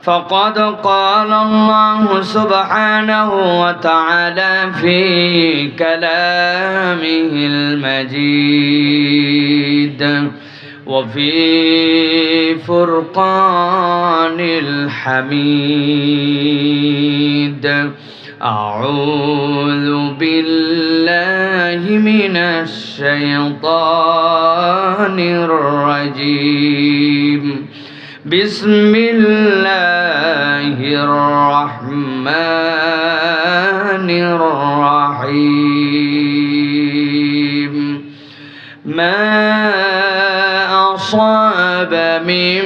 فقد قال الله سبحانه وتعالى في كلامه المجيد وفي فرقان الحميد. أعوذ بالله من الشيطان الرجيم. بسم الله الرحمن الرحيم. ما أصاب من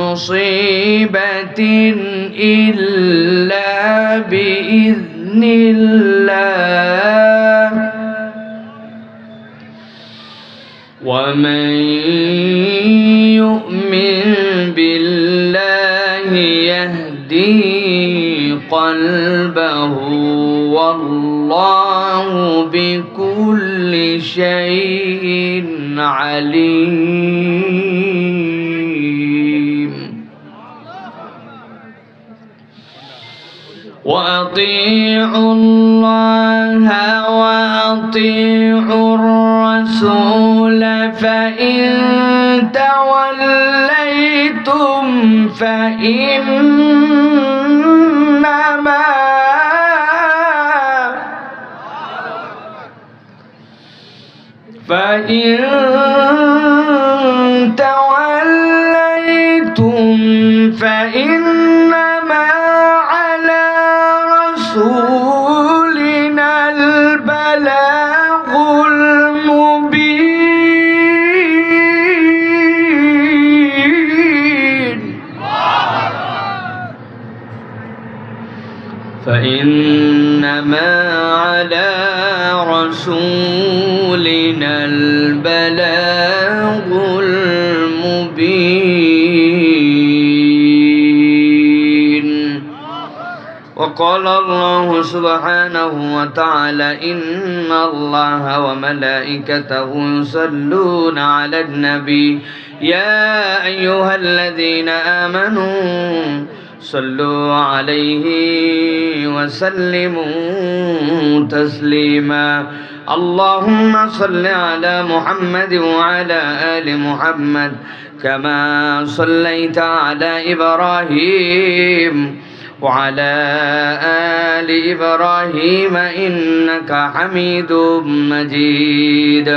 مصيبة إلا بإذن الله ومن يؤمن بالله يهدي قلبه والله بكل شيء عليم. وأطيعوا الله وأطيعوا الرسول فإن توليتم فإنما على رسولنا البلاغ المبين. فإنما على رسولنا البلاغ المبين. وقال الله سبحانه وتعالى إن الله وملائكته يصلون على النبي يا أيها الذين آمنوا صلوا عليه وسلموا تسليما. اللهم صل على محمد وعلى آل محمد كما صليت على إبراهيم وعلى آل إبراهيم إنك حميد مجيد.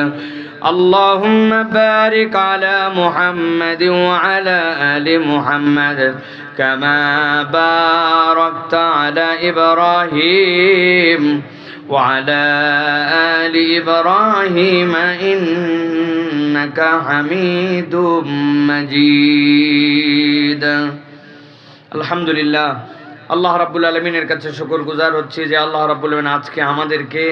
اللهم بارك على محمد وعلى آل محمد كما باركت على إبراهيم وعلى آل إبراهيم إنك حميد مجيد. الحمد لله. আল্লাহ রাব্বুল আলামিনের কাছে শুকরগুজার হচ্ছি যে আল্লাহ রাব্বুল আলামিন আজকে আমাদেরকে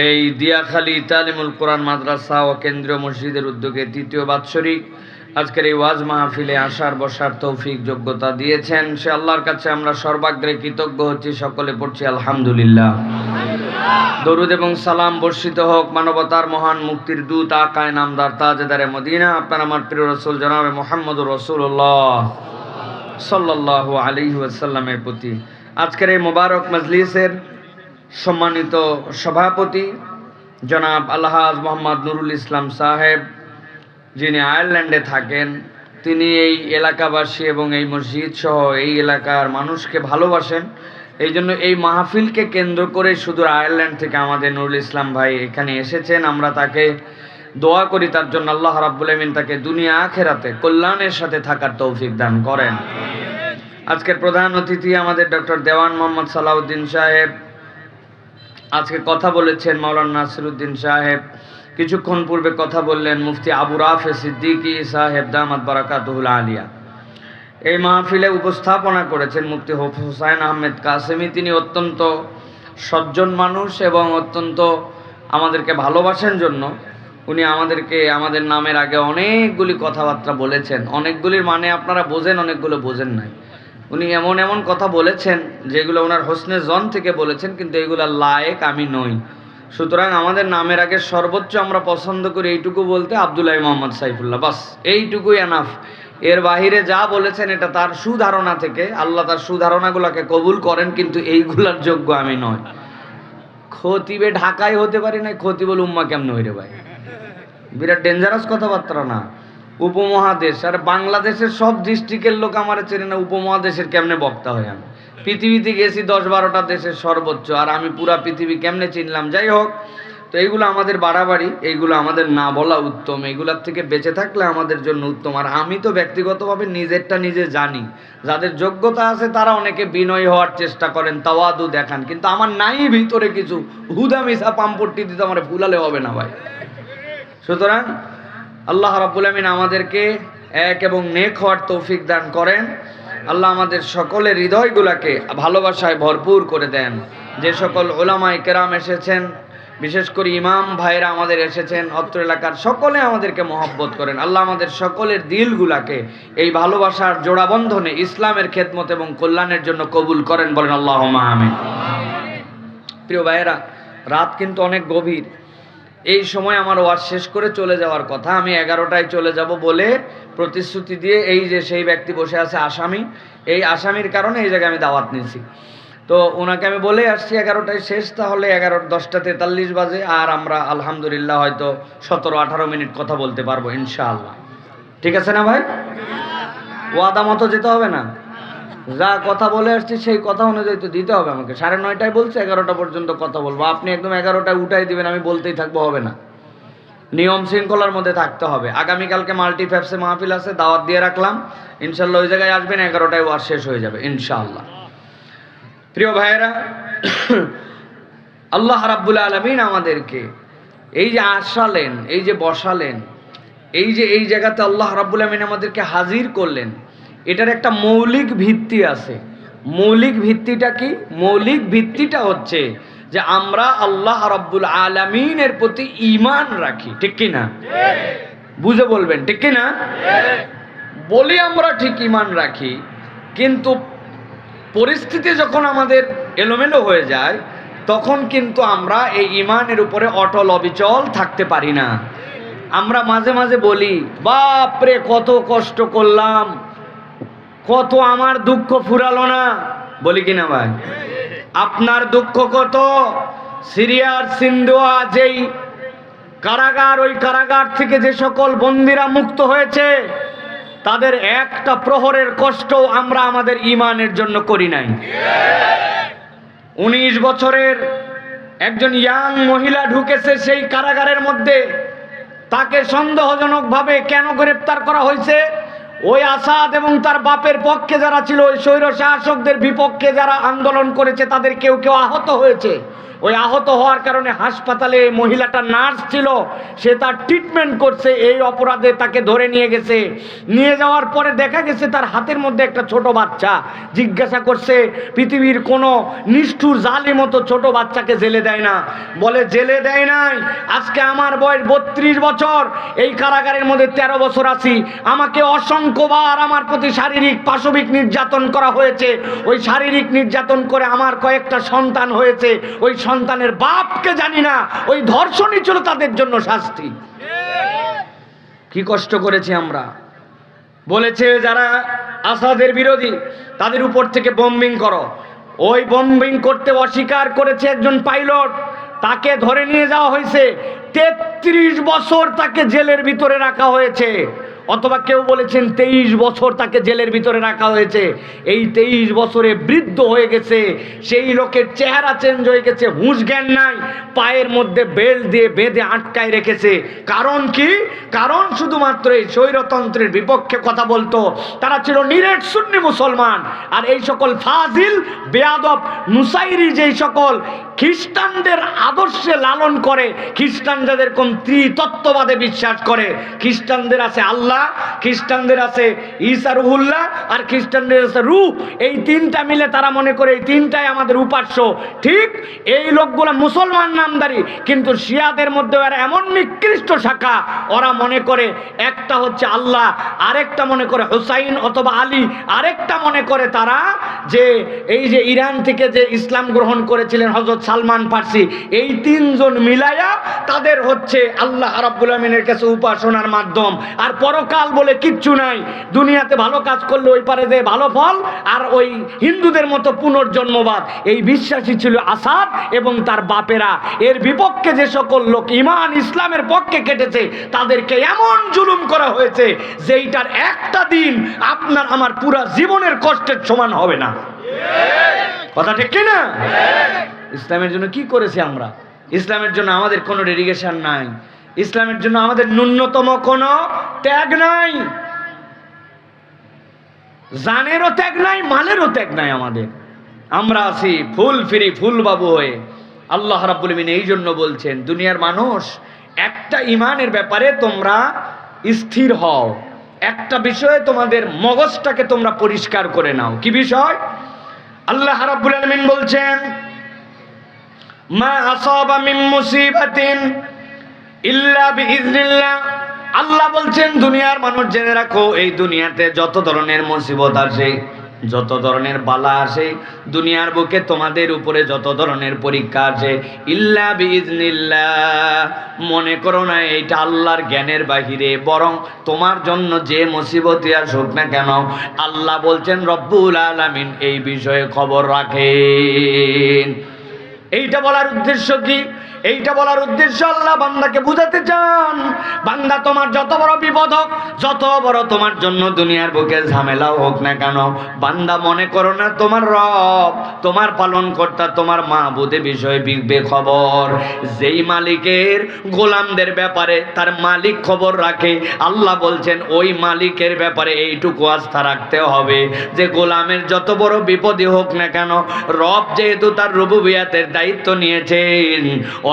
এই দিয়াখালী তালিমুল কোরআন মাদ্রাসা ও কেন্দ্রীয় মসজিদের উদ্যোগে তৃতীয় বাৎসরিক আজকের এই ওয়াজ মাহফিলে আসার বসার তৌফিক যোগ্যতা দিয়েছেন। সে আল্লাহর কাছে আমরা সর্বাগ্রে কৃতজ্ঞ হচ্ছি। সকলে পড়ছি আলহামদুলিল্লাহ। দরুদ এবং সালাম বর্ষিত হোক মানবতার মহান মুক্তির দূত আকায়ে নামদার তাজেদারে মদিনা আপনার আমার প্রিয় রাসূল জনাবে মুহাম্মদুর রাসূলুল্লাহ সাল্লাল্লাহু আলাইহি ওয়াসাল্লামের প্রতি। আজকের এই মোবারক মজলিসের সম্মানিত সভাপতি জনাব আলহাজ মোহাম্মদ নুরুল ইসলাম সাহেব, যিনি আয়ারল্যান্ডে থাকেন, তিনি এই এলাকাবাসী এবং এই মসজিদ সহ এই এলাকার মানুষকে ভালোবাসেন। এই জন্য এই মাহফিলকে কেন্দ্র করে শুধু আয়ারল্যান্ড থেকে আমাদের নুরুল ইসলাম ভাই এখানে এসেছেন। আমরা তাকে দোয়া করি তার জন্য আল্লাহ রাব্বুল আমিন তাকে দুনিয়া আখিরাতে কল্যাণের সাথে থাকার তৌফিক দান করেন। আজকের প্রধান অতিথি আমাদের ডক্টর দেওয়ান মোহাম্মদ সালাউদ্দিন সাহেব। আজকে কথা বলেছেন মাওলানা নাসিরউদ্দিন সাহেব। কিছুক্ষণ পূর্বে কথা বললেন মুফতি আবু রাফে সিদ্দিকী সাহেব দামাত বারাকাতুহুল আলিয়া। এই মাহফিলে উপস্থাপনা করেছেন মুফতি হুসাইন আহমেদ কাসেমি। তিনি অত্যন্ত সজ্জন মানুষ এবং অত্যন্ত আমাদেরকে ভালোবাসেন জন্য উনি আমাদেরকে আমাদের নামের আগে অনেকগুলি কথাবার্তা বলেছেন। অনেকগুলির মানে আপনারা বোঝেন, অনেকগুলো বোঝেন নাই। উনি এমন এমন কথা বলেছেন যেগুলো ওনার হোসনে জন থেকে বলেছেন, কিন্তু এগুলো লায়েক আমি নই। সুতরাং আমাদের নামের আগে সর্বোচ্চ আমরা পছন্দ করি এইটুকু বলতে আব্দুল্লাহ মোহাম্মদ সাইফুল্লাহ, বাস এইটুকুই এনাফ। এর বাহিরে যা বলেছেন এটা তার সুধারণা থেকে, আল্লাহ তার সুধারণাগুলোকে কবুল করেন, কিন্তু এইগুলার যোগ্য আমি নয়। খতিবে ঢাকায় হতে পারি না, খতিবুল উম্মাহ কেমনে হইরে ভাই? বিরাট ডেঞ্জারাস কথাবার্তা না? উপমহাদেশ আর বাংলাদেশের সব ডিস্ট্রিক্টের লোক আমার চেনে না, উপমহাদেশের কেমনে বক্তা হয়? আমি পৃথিবীতে গেছি 10-12টা দেশের সর্বোচ্চ, আর আমি পুরা পৃথিবী কেমনে চিনলাম? যাই হোক, তো এইগুলো আমাদের বাড়াবাড়ি, এইগুলো আমাদের না বলা উত্তম, এইগুলার থেকে বেঁচে থাকলে আমাদের জন্য উত্তম। আর আমি তো ব্যক্তিগতভাবে নিজেরটা নিজে জানি। যাদের যোগ্যতা আছে তারা অনেকে বিনয়ী হওয়ার চেষ্টা করেন, তাওয়াদু দেখান, কিন্তু আমার নাই ভিতরে কিছু, হুদা মিশা পাম্পট্টি দিতে আমার ফুলালে হবে না ভাই। সুতরাং আল্লাহ রাব্বুল আমিন আমাদেরকে এক এবং নেক হওয়ার তৌফিক দান করেন। আল্লাহ আমাদের সকলের হৃদয়গুলোকে ভালোবাসায় ভরপুর করে দেন। যে সকল উলামায়ে কেরাম এসেছেন, বিশেষ করে ইমাম ভাইরা আমাদের এসেছেন, অত্র এলাকার সকলে আমাদেরকে মহব্বত করেন। আল্লাহ আমাদের সকলের দিলগুলাকে এই ভালোবাসার জোড়াবন্ধনে ইসলামের খেদমত এবং কল্যাণের জন্য কবুল করেন, বলেন আল্লাহুম্মা আমিন। প্রিয় ভাইয়েরা, রাত কিন্তু অনেক গভীর। এই সময় আমার ওয়াজ শেষ করে চলে যাওয়ার কথা, আমি 11টায় চলে যাব বলে প্রতিশ্রুতি দিয়ে, এই যে সেই ব্যক্তি বসে আছে আসামি, এই আসামির কারণে এই জায়গায় আমি দাওয়াত নিয়েছি। তো ওনাকে আমি বলে আসছি 11টায় শেষ, তাহলে 10:43 বাজে, আর আমরা আলহামদুলিল্লাহ হয়তো 17-18 মিনিট কথা বলতে পারবো ইনশাআল্লাহ। ঠিক আছে না ভাই? ওয়াদা মতো যেতে হবে না? যা কথা বলে আসছি সেই কথা অনুযায়ী তো দিতে হবে আমাকে। 9:30টায় বলছে 11টা পর্যন্ত কথা বলবো, আপনি একদম 11টায় উঠাই দিবেন, আমি বলতেই থাকবো, হবে না। নিয়ম শৃঙ্খলার মধ্যে থাকতে হবে। আগামীকালকে মাল্টিফ্যাপসে মাহফিল আছে, দাওয়াত দিয়ে রাখলাম, ইনশাল্লাহ ওই জায়গায় আসবেন, 11টায় ওয়াজ শেষ হয়ে যাবে ইনশাআল্লাহ। প্রিয় ভাইয়েরা, আল্লাহ রাব্বুল আলামিন আমাদেরকে এই যে আসালেন, এই যে বসালেন, এই যে এই জায়গাতে আল্লাহ রাব্বুল আলামিন আমাদেরকে হাজির করলেন, এটার একটা মৌলিক ভিত্তি আছে। মৌলিক ভিত্তিটা কি? মৌলিক ভিত্তিটা হচ্ছে যে আমরা আল্লাহ রাব্বুল আলামিনের প্রতি ঈমান রাখি। ঠিক কি না? বুঝে বলবেন, ঠিক কি না? বলি আমরা ঠিক ঈমান রাখি, কিন্তু পরিস্থিতি যখন আমাদের এলোমেলো হয়ে যায় তখন কিন্তু আমরা এই ঈমানের উপরে অটল অবিচল থাকতে পারি না। আমরা মাঝে মাঝে বলি, বাপরে কত কষ্ট করলাম, কত আমার দুঃখ ফুরালো না, বলি কিনা ভাই? আপনার দুঃখ কত? সিরিয়ার সিন্ধুয়া যেই কারাগার, ওই কারাগার থেকে যে সকল বন্দীরা মুক্ত হয়েছে তাদের একটা প্রহরের কষ্ট আমরা আমাদের ঈমানের জন্য করি নাই। 19 বছরের একজন ইয়াং মহিলা ঢুকেছে সেই কারাগারের মধ্যে, তাকে সন্দেহজনকভাবে কেন গ্রেপ্তার করা হয়েছে? ওই আসাদ এবং তার বাপের পক্ষে যারা ছিল, ওই স্বৈর শাসকদের বিপক্ষে যারা আন্দোলন করেছে, তাদের কেউ কেউ আহত হয়েছে। ওই আহত হওয়ার কারণে হাসপাতালে মহিলাটা নার্স ছিল, সে তার ট্রিটমেন্ট করছে, এই অপরাধে তাকে ধরে নিয়ে গেছে। নিয়ে যাওয়ার পরে দেখা গেছে তার হাতের মধ্যে একটা ছোট বাচ্চা। জিজ্ঞাসা করছে, পৃথিবীর কোনো নিষ্ঠুর জালিম মতো ছোট বাচ্চাকে জেলে দেয় না। বলে জেলে দেয় নাই, আজকে আমার বয়স 32 বছর, এই কারাগারের মধ্যে 13 বছর আছি, আমাকে অসংখ্যবার আমার প্রতি শারীরিক পাশবিক নির্যাতন করা হয়েছে। ওই শারীরিক নির্যাতন করে আমার কয়েকটা সন্তান হয়েছে, ওই সন্তানের বাপকে জানি না, ওই ধর্ষণই ছিল তাদের জন্য শাস্তি। কি কষ্ট করেছি আমরা। বলেছে যারা আসাদের বিরোধী তাদের উপর থেকে বোম্বিং করো, ওই বোম্বিং করতে অস্বীকার করেছে একজন পাইলট, তাকে ধরে নিয়ে যাওয়া হয়েছে, 33 বছর তাকে জেলের ভিতরে রাখা হয়েছে। অথবা কেউ বলেছেন 23 বছর তাকে জেলের ভিতরে রাখা হয়েছে। এই 23 বছরে বৃদ্ধ হয়ে গেছে, সেই লোকের চেহারা চেঞ্জ হয়ে গেছে, হুঁশ জ্ঞান নাই, পায়ের মধ্যে বেল্ট দিয়ে বেঁধে আটকায় রেখেছে। কারণ কি? কারণ শুধুমাত্র এই স্বৈরতন্ত্রের বিপক্ষে কথা বলতো। তারা ছিল নিরেট সুন্নি মুসলমান। আর এই সকল ফাজিল বেয়াদব নুসাইরি যেই সকল খ্রিস্টানদের আদর্শে লালন করে, খ্রিস্টান যাদের কোন ত্রিতত্ত্ববাদে বিশ্বাস করে, খ্রিস্টানদের আছে আল্লাহ, খ্রিস্টানদের আছে ঈসা রুহুল্লাহ, আর খ্রিস্টানদের আছে রূহ। এই তিনটা মিলে তারা মনে করে এই তিনটাই আমাদের উপাস্য। ঠিক এই লোকগুলো মুসলমান নামদারি, কিন্তু শিয়াদের মধ্যে এরা এমন নিকৃষ্ট শাখা, ওরা মনে করে একটা হচ্ছে আল্লাহ, আরেকটা মনে করে হুসাইন অথবা আলী, আরেকটা মনে করে তারা যে এই যে ইরান থেকে যে ইসলাম গ্রহণ করেছিলেন হযরত সালমান ফার্সি, এই তিনজন মিলায়া তাদের হচ্ছে আল্লাহ রাব্বুল আমিনের কাছে উপাসনার মাধ্যম। আর পরকাল বলে কিচ্ছু নাই, দুনিয়াতে ভালো কাজ করলে ওই পারে যে ভালো ফল, আর ওই হিন্দুদের মতো পুনর্জন্মবাদ, এই বিশ্বাসী ছিল আসাদ এবং তার বাপেরা। এর বিপক্ষে যে সকল লোক ঈমান ইসলামের পক্ষে কেটেছে তাদেরকে এমন জুলুম করা হয়েছে যেইটার একটা দিন আপনার আমার পুরা জীবনের কষ্টের সমান হবে না। কথা ঠিক কি না? ইসলামের জন্য কি করেছি আমরা? ইসলামের জন্য আমাদের কোনো ডেডিকেশন নাই, ইসলামের জন্য আমাদের ন্যূনতম কোনো ত্যাগ নাই, জানেরও ত্যাগ নাই, মালেরও ত্যাগ নাই আমাদের। আমরা আছি ফুল ফিরি ফুল বাবু হয়ে। আল্লাহ রাব্বুল আমিন এই জন্য বলছেন, দুনিয়ার মানুষ একটা ঈমানের ব্যাপারে তোমরা স্থির হও, একটা বিষয়ে তোমাদের মগজটাকে তোমরা পরিষ্কার করে নাও। কি বিষয়? আল্লাহ রাব্বুল আমিন বলছেন, মা আসাবা মিন মুসিবাতিন ইল্লা বিইজনিল্লাহ। আল্লাহ বলছেন, দুনিয়ার মানুষ জেনে রাখো, এই দুনিয়াতে যত ধরনের মুসিবত আসে, যত ধরনের বালা আসে, দুনিয়ার বুকে তোমাদের উপরে যত ধরনের পরীক্ষা আসে, ইল্লা বিইজনিল্লাহ, মনে করো না এইটা আল্লাহর জ্ঞানের বাহিরে, বরং তোমার জন্য যে মুসিবতই আসুক না কেন, আল্লাহ বলছেন রব্বুল আলামিন এই বিষয়ে খবর রাখেন। এইটা বলার উদ্দেশ্য কি? এইটা বলার উদ্দেশ্য আল্লাহ বান্দাকে বুঝাতে চান, বান্দা তোমার যত বড় বিপদ হোক, যত বড় তোমার জন্য দুনিয়ার বুকে ঝামেলাও হোক না কেন, বান্দা মনে করো না তোমার রব, তোমার পালনকর্তা, তোমার মাবুদের বিষয়ে বেখবর। যেই মালিকের গোলামদের ব্যাপারে তার মালিক খবর রাখে, আল্লাহ বলছেন ওই মালিকের ব্যাপারে এইটুকু আস্থা রাখতে হবে যে গোলামের যত বড় বিপদই হোক না কেন, রব যেহেতু তার রুবুবিয়াতের দায়িত্ব নিয়েছেন,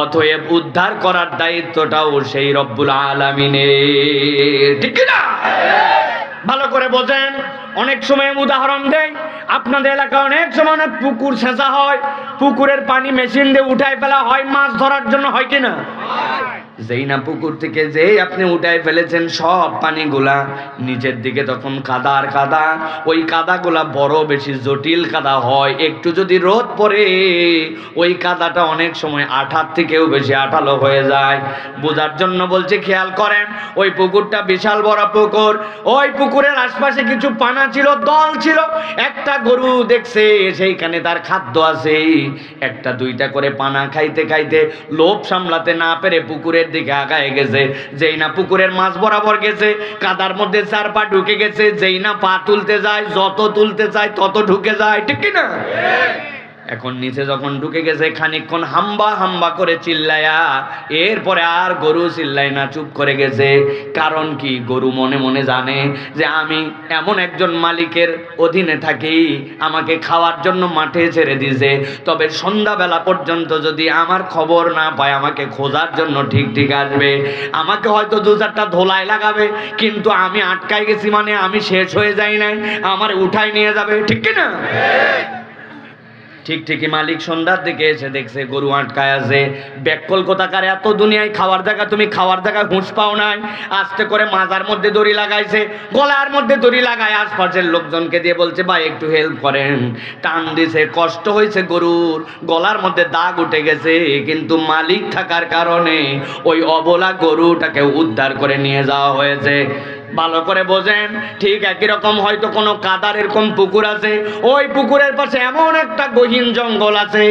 অতএব উদ্ধার করার দায়িত্বটাও সেই রব্বুল আলামিনের। ঠিক না? ভালো করে বোঝেন। অনেক সময় উদাহরণ দেই, আপনাদের এলাকায় অনেক সময় অনেক পুকুর সেচা হয়, পুকুরের পানি মেশিন দিয়ে উঠাই ফেলা হয় মাছ ধরার জন্য, হয় কি না? যেই না পুকুর থেকে যে আপনি উঠাই ফেলেছেন সব পানিগুলা নিচের দিকে তখন কাদা আর কাদা, ওই কাদাগুলা বড় বেশি জটিল কাদা হয়, একটু যদি রোদ পড়ে ওই কাদাটা অনেক সময় আঠার থেকেও বেশি আঠালো হয়ে যায়। বোঝার জন্য বলছে, খেয়াল করেন, ওই পুকুরটা বিশাল বড় পুকুর, ওই পুকুরের আশপাশে কিছু পানা ছিল, দল ছিল, একটা গরু দেখছে সেইখানে তার খাদ্য আছে, একটা দুইটা করে পানা খাইতে খাইতে লোভ সামলাতে না পেরে পুকুরের দিকে আগায় গেছে। যেই না পুকুরের মাছ বরাবর গেছে, কাদার মধ্যে চার পা ঢুকে গেছে, যেই না পা তুলতে যায়, যত তুলতে চায় তত ঢুকে যায়। ঠিক কি না? এখন নিচে যখন ঢুকে গেছে, খানিকক্ষণ হাম্বা হাম্বা করে চিল্লায়া, এরপরে আর গরু চিল্লাই না, চুপ করে গেছে। কারণ কি? গরু মনে মনে জানে যে আমি এমন একজন মালিকের অধীনে থাকি, আমাকে খাওয়ার জন্য মাঠে ছেড়ে দিয়েছে, তবে সন্ধ্যাবেলা পর্যন্ত যদি আমার খবর না পায় আমাকে খোঁজার জন্য ঠিক ঠিক আসবে, আমাকে হয়তো দু চারটা ধোলাই লাগাবে, কিন্তু আমি আটকাই গেছি মানে আমি শেষ হয়ে যাই নাই, আমার উঠাই নিয়ে যাবে। ঠিক কি না? ঠিক ঠিকই মালিক সন্ধ্যার দিকে এসে দেখছে গরু আটকায় আছে। ব্যাককল কোথাকার, এত দুনিয়ায় খাওয়ার জায়গা, তুমি খাওয়ার জায়গায় হুঁশ পাও নাই, আস্তে করে মাজার মধ্যে দড়ি লাগাইছে, গলার মধ্যে দড়ি লাগায় আশপাশের লোকজনকে দিয়ে বলছে ভাই একটু হেল্প করেন। টান দিছে, কষ্ট হয়েছে, গরুর গলার মধ্যে দাগ উঠে গেছে, কিন্তু মালিক থাকার কারণে ওই অবলা গরুটাকে উদ্ধার করে নিয়ে যাওয়া হয়েছে। ভালো করে বোঝেন। ঠিক একই রকম হয়তো কোনো কাদার এরকম পুকুর আছে, ওই পুকুরের পাশে এমন একটা গহীন জঙ্গল আছে,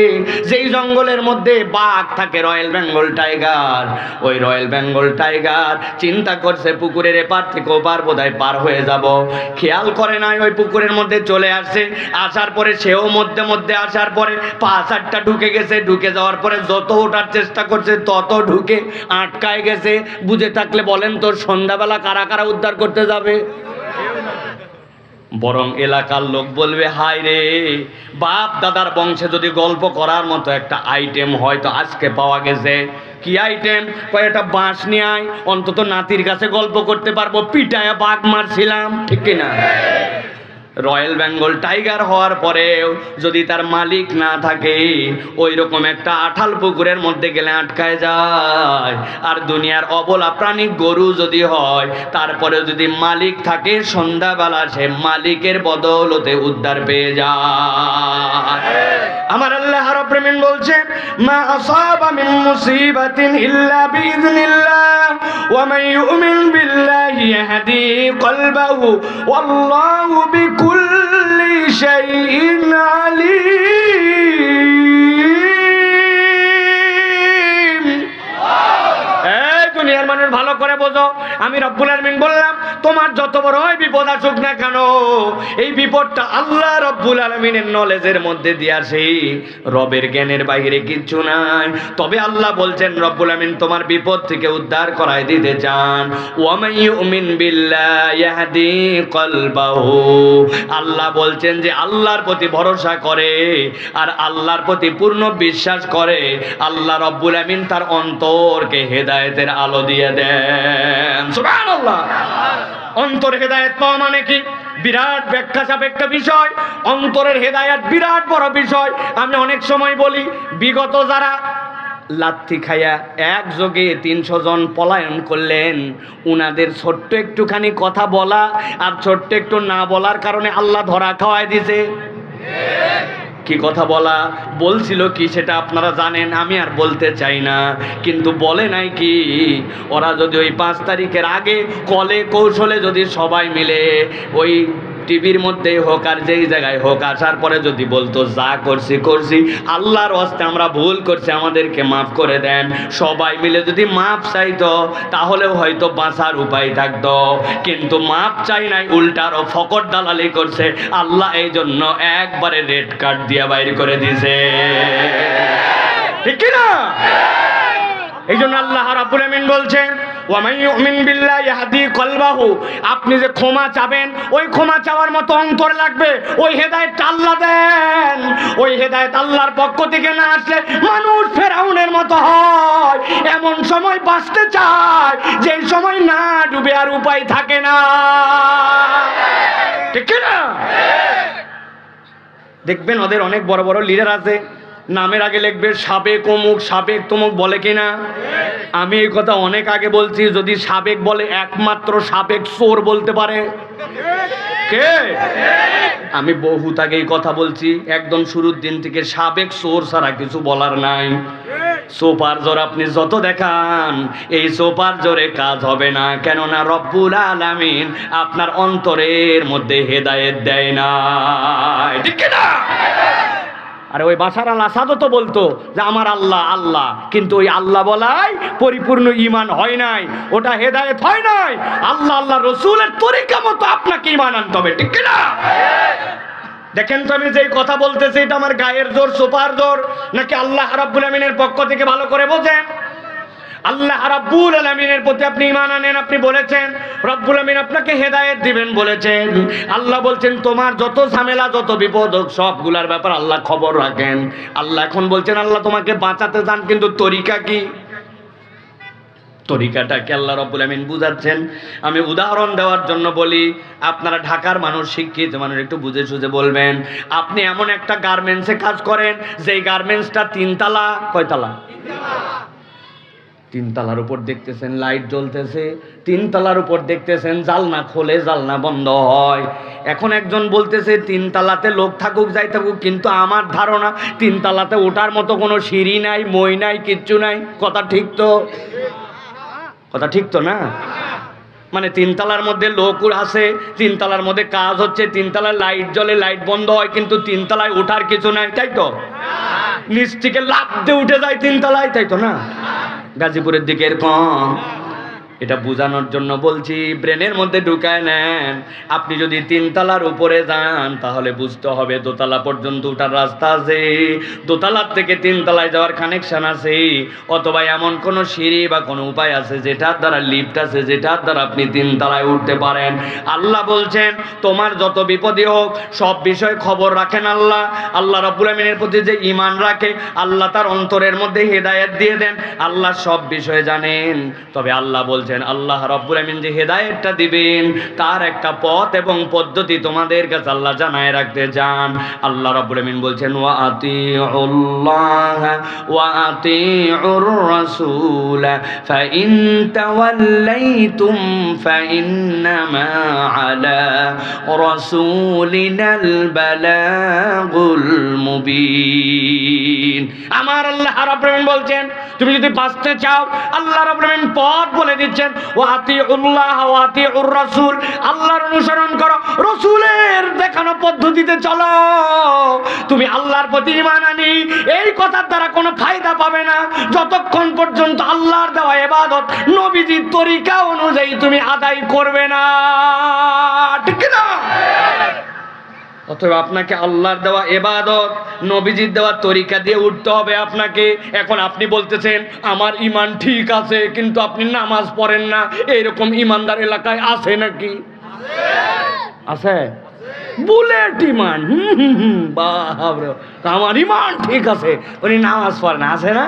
যেই জঙ্গলের মধ্যে বাঘ থাকে, রয়্যাল বেঙ্গল টাইগার। ওই রয়্যাল বেঙ্গল টাইগার চিন্তা করছে পুকুরের এপার থেকে ওপার বোধহয় পার হয়ে যাব, খেয়াল করে নাই, ওই পুকুরের মধ্যে চলে আসছে। আসার পরে সেও মধ্যে মধ্যে আসার পরে পা চারটা ঢুকে গেছে, ঢুকে যাওয়ার পরে যত ওঠার চেষ্টা করছে তত ঢুকে আটকায় গেছে। বুঝে থাকলে বলেন তো সন্ধ্যাবেলা কারা কারা উদ্ধার করতে যাবে? বরং এলাকার লোক বলবে হায় রে, বাপ দাদার বংশে যদি গল্প করার মতো একটা আইটেম হয়তো আজকে পাওয়া গেছে। কি আইটেম? কয়েকটা বাঁশ নিয়ে আয়, অন্তত নাতির কাছে গল্প করতে পারবো, পিটায়া বাঘ মারছিলাম। ঠিক কিনা? রয়্যাল বেঙ্গল টাইগার হওয়ার পরেও যদি তার মালিক না থাকে, ওই রকম একটা আঠাল পুকুরের মধ্যে গেলে আটকায় যায়। আর দুনিয়ার অবলা প্রাণী গরু যদি হয়, তারপরে যদি মালিক থাকে, সন্ধ্যাবেলা সে মালিকের বদৌলতে উদ্ধার পেয়ে যায়। আমার আল্লাহ রাব্বুল আলামিন বলছেন, মা আসাবা মিন মুসিবাতিন ইল্লা বিইذনিল্লাহ ওয়া মান ইউমিন বিল্লাহি ইয়াহদি কলবাহু ওয়াল্লাহু বিকুল্লি শাইইন আলীম। এই দুনিয়ার মানুষ ভালো করে বোঝো, আমি রব্বুল আলামিন বললাম, তোমার যত বড়ই বিপদ আসুক না কেন, এই বিপদটা আল্লাহ রব্বুল আলামিনের নলেজের মধ্যে দিয়ে আসে, রবের জ্ঞানের বাইরে কিচ্ছু নাই। তবে আল্লাহ বলছেন, রব্বুল আলামিন তোমার বিপদ থেকে উদ্ধার করায় দিতে চান। ওয়া মান ইউমিন বিল্লাহি ইয়াহদি কলবাহু, আল্লাহ বলছেন যে আল্লাহর প্রতি ভরসা করে আর আল্লাহর প্রতি পূর্ণ বিশ্বাস করে, আল্লাহ রব্বুল আলামিন তার অন্তরকে হেদায়েতের আলো দিয়ে দেন। সুবহানাল্লাহ। অন্তর হেদায়েত পাওয়া মানে কি? বিরাট ব্যাখ্যা সাপেক্ষ বিষয়। অন্তরের হেদায়েত বিরাট বড় বিষয়। আমি অনেক সময় বলি, বিগত যারা লাথি খাইয়া একযোগে 300 জন পলায়ন করলেন, উনাদের ছোট্ট একটুখানি কথা বলা আর ছোট্ট একটু না বলার কারণে আল্লাহ ধরা খাওয়ায় দিছে। কি কথা বলা বলছিল কি সেটা আপনারা জানেন, আমি আর বলতে চাই না, কিন্তু বলে নাই কি, ওরা যদি ওই 5 তারিখের আগে কলে কৌশলে যদি সবাই মিলে ওই টিভির মধ্যে হোক আর যেই জায়গায় হোক আসার পরে যদি বলতো, যা করছি করছি, আল্লাহর ওয়াস্তে আমরা ভুল করছি, আমাদেরকে মাফ করে দেন, সবাই মিলে যদি মাফ চাইতো, তাহলেও হয়তো বাঁচার উপায় থাকতো। কিন্তু মাফ চাই নাই, উল্টারও ফকর দালালি করছে। আল্লাহ এই জন্য একবারে রেড কার্ড দিয়ে বাইর করে দিছে, ঠিক কিনা? এই জন্য আল্লাহ রাব্বুল আলামিন বলছেন, ওয়া মান ইউমিন বিল্লাহি ইয়াহদি কলবাহু, আপনি যে ক্ষমা চাবেন, ওই ক্ষমা চাওয়ার মতো অন্তর লাগবে। ওই হেদায়েত আল্লাহ দেন। ওই হেদায়েত আল্লাহর পক্ষ থেকে না আসলে মানুষ ফেরাউনের মতো হয়। এমন সময় বাঁচতে চায় যেই সময় না ডুবে আর উপায় থাকে না, ঠিক না? দেখবেন ওদের অনেক বড় বড় লিডার আছে, নামের আগে লিখবে সাবেক অমুক, সাবেক তমুক, বলে কিনা? আমি এই কথা অনেক আগে বলছি, যদি সাবেক বলে একমাত্র সাবেক চোর বলতে পারে কে? আমি বহুত আগে এই কথা বলছি, একদম শুরুর দিন থেকে, সাবেক চোর ছাড়া কিছু বলার নাই। সোপার জোর আপনি যত দেখান, এই সোপার জোরে কাজ হবে না, কেননা রব্বুল আলামিন আপনার অন্তরের মধ্যে হেদায়েত দেয় না, ঠিক না? আরে ওই বাশার আল আসাদও তো বলতো যে আমার আল্লাহ আল্লাহ, কিন্তু ওই আল্লাহ বলাই পরিপূর্ণ ঈমান হয় নাই, ওটা হেদায়েত হয় নাই। আল্লাহ আল্লাহ রসুলের তরিকা মতো আপনাকে ঈমান আনতে হবে, ঠিক না? দেখেন তো, আমি যেই কথা বলতেছি, এটা আমার গায়ের জোর, সোপার জোর, নাকি আল্লাহ রাব্বুল আলামিনের পক্ষ থেকে? ভালো করে বোঝেন। আল্লাহ রাব্বুল আলামিনের প্রতি আপনি ঈমান আনেন, আপনি বলেছেন রব্বুল আলামিন আপনাকে হেদায়েত দিবেন বলেছেন। আল্লাহ বলছেন তোমার যত ঝামেলা যত বিপদ হোক সবগুলার ব্যাপার আল্লাহ খবর রাখেন। আল্লাহ এখন বলছেন আল্লাহ তোমাকে বাঁচাতে চান, কিন্তু তরিকা কি? তরিকাটাকে আল্লাহ রাব্বুল আলামিন বুঝাচ্ছেন। আমি উদাহরণ দেওয়ার জন্য বলি, আপনারা ঢাকার মানুষ, শিক্ষিত মানুষ, একটু বুঝে সুঝে বলবেন। আপনি এমন একটা গার্মেন্টসে কাজ করেন, যেই গার্মেন্টসটা 3 তালা, কয়তলা? 3 তালার উপর দেখতেছেন লাইট জ্বলতেছে, 3 তালার উপর দেখতেছেন জালনা খোলে, জালনা বন্ধ হয়। এখন একজন বলতেছে 3 তালাতে লোক থাকুক যাই থাকুক, কিন্তু আমার ধারণা 3 তালাতে ওঠার মতো কোনো সিঁড়ি নাই, মই নাই, কিচ্ছু নাই। কথা ঠিক তো? কথা ঠিক তো না? মানে 3 তালার মধ্যে লোক আছে, 3 তালার মধ্যে কাজ হচ্ছে, 3 তালার লাইট জ্বলে, লাইট বন্ধ হয়, কিন্তু 3 তালায় ওঠার কিছু নাই, তাই তো? নিচ থেকে লাফ দিয়ে উঠে যায় 3 তালায়, তাই তো না? গাজীপুরের দিকে এরকম। এটা বোঝানোর জন্য বলছি, ব্রেনের মধ্যে ঢুকায় নেন। আপনি যদি 3 তালার উপরে যান, তাহলে বুঝতে হবে দোতলা পর্যন্ত ওঠার রাস্তা আছে, দোতলার থেকে 3 তালায় যাওয়ার কানেকশন আছে, অথবা এমন কোনো সিঁড়ি বা কোনো উপায় আছে যেটার দ্বারা লিফট আছে, যেটার দ্বারা আপনি 3 তালায় উঠতে পারেন। আল্লাহ বলছেন তোমার যত বিপদই হোক সব বিষয়ে খবর রাখেন আল্লাহ। আল্লাহ রাব্বুল আলামিনের প্রতি যে ঈমান রাখে, আল্লাহ তার অন্তরের মধ্যে হেদায়েত দিয়ে দেন, আল্লাহ সব বিষয়ে জানেন। তবে আল্লাহ বলছেন বলছেন আল্লাহ রাব্বুল আমিন যে হেদায়েতটা দিবেন তার একটা পথ এবং পদ্ধতি তোমাদের কাছে আল্লাহ জানায় রাখতে চান। আল্লাহ রাব্বুল আমিন বলছেন ওয়া আতিউল্লাহ ওয়া আতিউর রাসূল ফাইন তাওয়াল্লাইতুম ফাইন্নামা আলা রাসূলিনাল বালাগুল মুবিন। আমার আল্লাহ রাব্বুল আমিন বলছেন তুমি যদি বাঁচতে চাও, আল্লাহ রাব্বুল আমিন পথ বলে দিচ্ছেন ওয়া আতিউল্লাহ ওয়া আতিউর রাসূল, আল্লাহর অনুসরণ করো, রাসূলের দেখানো পদ্ধতিতে চলো। তুমি আল্লাহর প্রতি ঈমান আনি এই কথার দ্বারা কোনো ফায়দা পাবে না যতক্ষণ পর্যন্ত আল্লাহর দেওয়া ইবাদত নবীজির তরিকা অনুযায়ী তুমি আদায় করবে না, ঠিক না? অথবা আপনাকে আল্লাহর দেওয়া ইবাদত নবীজির দেওয়া তরিকা দিয়ে উঠতে হবে আপনাকে। এখন আপনি বলতেছেন আমার ঈমান ঠিক আছে কিন্তু আপনি নামাজ পড়েন না, এইরকম ঈমানদার এলাকায় আছে নাকি? আছে বুলেট ঈমান, বাবা আমার ঈমান ঠিক আছে, উনি নামাজ পড়ে না, আছে না?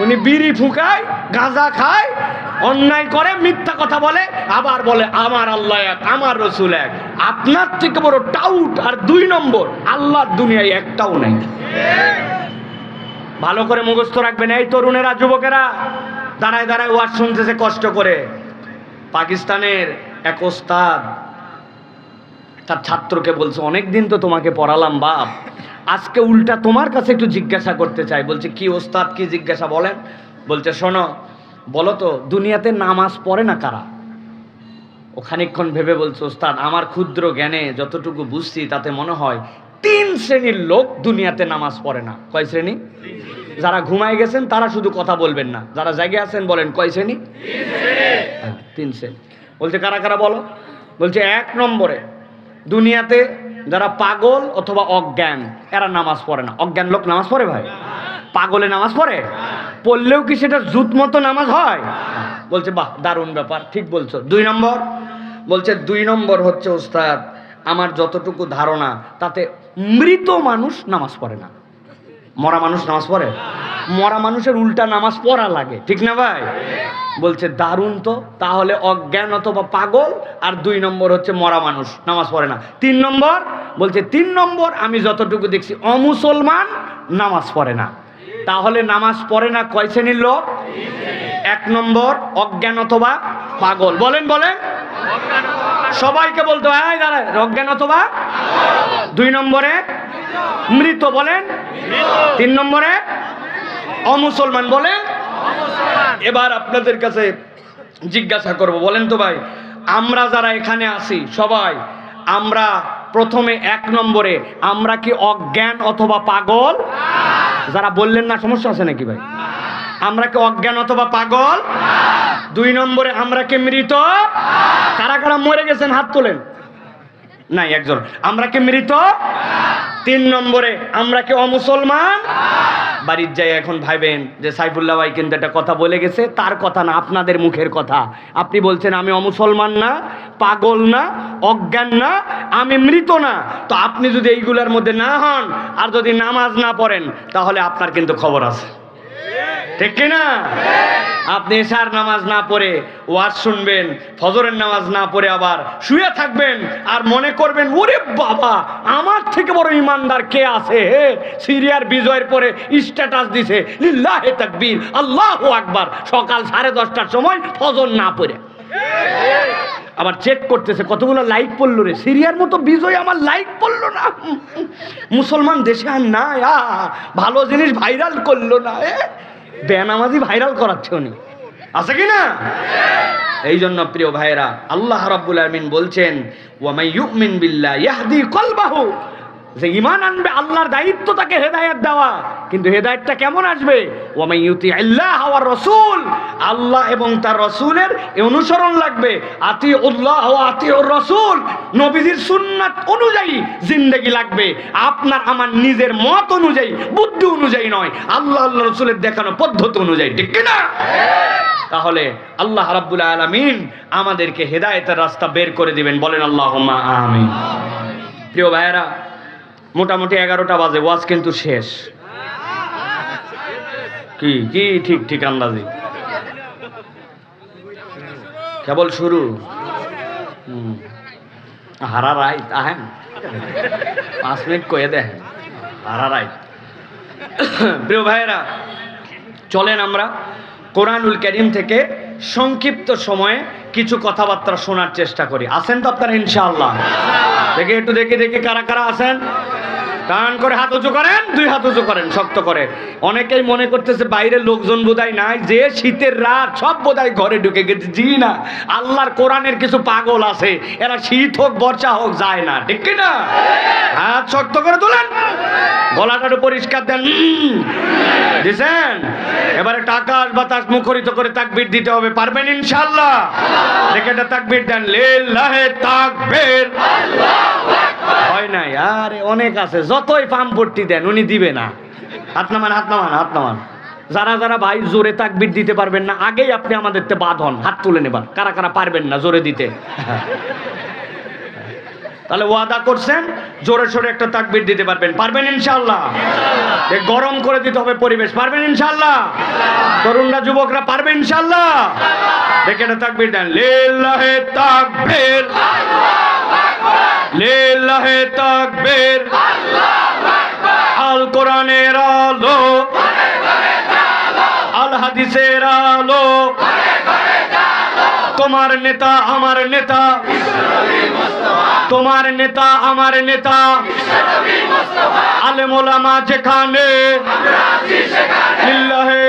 উনি বিড়ি ফুঁকায়, গাঁজা খায়, অন্যায় করে, মিথ্যা কথা বলে, আবার বলে আমার আল্লাহ এক, আমার রসুল এক। আপনার থেকে বড় টাউট আর 2 নম্বর আল্লাহর দুনিয়ায় একটাও নাই। ভালো করে মুখস্থ রাখবেন এই তরুণেরা, যুবকেরা দাঁড়ায় দাঁড়ায় ওয়াজ শুনতেছে কষ্ট করে। পাকিস্তানের এক ওস্তাদ তার ছাত্রকে বলছে অনেকদিন তো তোমাকে পড়ালাম বাপ, আজকে উল্টা তোমার কাছে একটু জিজ্ঞাসা করতে চাই। বলছে কি ওস্তাদ, কি জিজ্ঞাসা বলেন? বলছে শোনো, বলো তো দুনিয়াতে নামাজ পড়ে না কারা? ও খানিকক্ষণ ভেবে বলছে ওস্তাদ আমার ক্ষুদ্র জ্ঞানে যতটুকু বুঝছি তাতে মনে হয় 3 শ্রেণীর লোক দুনিয়াতে নামাজ পড়ে না। কয় শ্রেণী? যারা ঘুমায় গেছেন তারা শুধু কথা বলবেন না, যারা জেগে আছেন বলেন কয় শ্রেণী? 3 শ্রেণী। বলছে কারা কারা বলো? বলছে 1 নম্বরে দুনিয়াতে যারা পাগল অথবা অজ্ঞান, এরা নামাজ পড়ে না। অজ্ঞান লোক নামাজ পড়ে ভাই? পাগলে নামাজ পড়ে? পড়লেও কি সেটা জুত মতো নামাজ হয়? বলছে বাহ দারুণ ব্যাপার, ঠিক বলছো। 2 নম্বর বলছে 2 নম্বর হচ্ছে ওস্তাদ আমার যতটুকু ধারণা তাতে মৃত মানুষ নামাজ পড়ে না। মরা মানুষ নামাজ পড়ে? মরা মানুষের উল্টা নামাজ পড়া লাগে, ঠিক না ভাই? বলছে দারুণ তো, তাহলে অজ্ঞান অথবা পাগল, আর 2 নম্বর হচ্ছে মরা মানুষ নামাজ পড়ে না। 3 নম্বর বলছে 3 নম্বর আমি যতটুকু দেখছি অমুসলমান নামাজ পড়ে না। তাহলে নামাজ পড়ে না কয় শ্রেণীর লোক? 1 নম্বর অজ্ঞান অথবা পাগল। বলেন বলেন সবাইকে বলতে হয় দাঁড়ায় অজ্ঞান অথবা। 2 নম্বরে মৃত বলেন, 3 নম্বরে অমুসলমান বলেন। এবার আপনাদের কাছে জিজ্ঞাসা করব, বলেন তো ভাই আমরা যারা এখানে আছি সবাই আমরা প্রথমে 1 নম্বরে আমরা কি অজ্ঞান অথবা পাগল? যারা বললেন না সমস্যা আছে নাকি ভাই? আমরা কি অজ্ঞান অথবা পাগল? 2 নম্বরে আমরা কি মৃত? কারা কারা মরে গেছেন হাত তোলেন? নাই একজন। আমরা কি মৃত? 3 নম্বরে আমরা কি অমুসলমান? বাড়ির যাই এখন ভাইবেন যে সাইফুল্লাহ ভাই কিন্তু একটা কথা বলে গেছে, তার কথা না আপনাদের মুখের কথা। আপনি বলছেন আমি অমুসলমান না, পাগল না, অজ্ঞান না, আমি মৃত না। তো আপনি যদি এইগুলোর মধ্যে না হন আর যদি নামাজ না পড়েন তাহলে আপনার কিন্তু খবর আছে, ঠিক কিনা? আপনি এশার নামাজ না পড়ে ওয়াজ শুনবেন, ফজরের নামাজ না পড়ে আবার শুয়ে থাকবেন আর মনে করবেন ওরে বাবা আমার থেকে বড় ইমানদার কে আছে? সিরিয়ার বিজয়ের পরে স্ট্যাটাস দিছে লিল্লাহে তাকবীর আল্লাহু আকবার, সকাল 10:30টার সময় ফজর না পড়ে আবার চেক করতেছে কতগুলো লাইক পড়লো রে, সিরিয়ার মতো বিজয় আমার লাইক পড়লো না, মুসলমান দেশে আর না, ভালো জিনিস ভাইরাল করলো না, বেনামাজি ভাইরাল করাচ্ছে উনি, আছে কি না? এই জন্য প্রিয় ভাইরা আল্লাহ রাব্বুল আলামিন বলছেন ওয়া মান ইউমিন বিল্লাহি ইয়াহদি কলবাহু, যে ঈমান আনবে আল্লাহর দায়িত্ব তাকে হেদায়েত দেওয়া, কিন্তু হেদায়েতটা কেমন আসবে? ওয়া মান ইউতিইল্লাহ ওয়া রাসূল, আল্লাহ এবং তার রাসূলের অনুসরণ লাগবে। আতিউল্লাহ ওয়া আতিউর রাসূল, নবীজির সুন্নাত অনুযায়ী জিন্দেগি লাগবে, আপনার আমার নিজের মত অনুযায়ী বুদ্ধি অনুযায়ী নয়, আল্লাহ আল্লাহর রাসূলের দেখানো পদ্ধতি অনুযায়ী, ঠিক কি না? তাহলে আল্লাহ রাব্বুল আলামিন আমাদেরকে হেদায়েতের রাস্তা বের করে দিবেন, বলেন আল্লাহুম্মা আমিন। প্রিয় ভাইয়েরা মোটামুটি 11টা বাজে, ওয়াজ কিন্তু শেষ। কি কি ঠিক ঠিক আন্দাজি কেবল শুরু। হারা রাইত আহেন 5 মিনিট কয়ে দেখেন হারা রাইত। প্রিয় ভাইয়েরা, চলেন আমরা কোরআনুল কারীম থেকে সংক্ষিপ্ত সময়ে কিছু কথাবার্তা শোনার চেষ্টা করি। আছেন তো আপনারা ইনশাআল্লাহ? দেখে একটু দেখে কারা কারা আছেন? টান করে হাত উঁচু করেন, 2 হাত উঁচু করেন শক্ত করে। অনেকেই মনে করতেছে বাইরের লোকজন বোধহয় নাই, যে শীতের রাত সব বোধহয় ঘরে ঢুকে গেছে। জি না, আল্লাহর কোরআনের কিছু পাগল আছে, এরা শীত হোক বর্ষা হোক যায় না, ঠিক কি না? হাত শক্ত করে তোলেন, গলাটা একটু পরিষ্কার দেন, দিছেন? এবারে টাকাস বাতাস মুখরিত করে তাকবীর দিতে হবে, পারবেন ইনশাআল্লাহ? দেখে এটা তাকবীর দেন, লিল্লাহি তাকবীর। হয় নাই? আরে অনেক আছে, যতই পাম্পট্টি দেন উনি দিবে না। হাত নামান, হাত নামান, হাত নামান। যারা যারা ভাই জোরে তাকবীর দিতে পারবেন না, আগেই আপনি আমাদেরতে বাদ হন, হাত তুলে নেবার। কারা কারা পারবেন না জোরে দিতে? তাহলে ওয়াদা করছেন জোরে সোরে একটা তাকবীর দিতে পারবেন, পারবেন ইনশাআল্লাহ? গরম করে দিতে হবে পরিবেশ, পারবেন ইনশাআল্লাহ? তরুণরা যুবকরা পারবেন ইনশাআল্লাহ? দেখে একটা তাকবীর দেন, লিল্লাহি তাকবীর, লিল্লাহি তাকবীর। আল কোরআনের আলো, আল হাদিসের আলো, তোমার নেতা আমার নেতা, তোমার নেতা আমার নেতা, আলেম ওলামা যেখানে, লিল্লাহি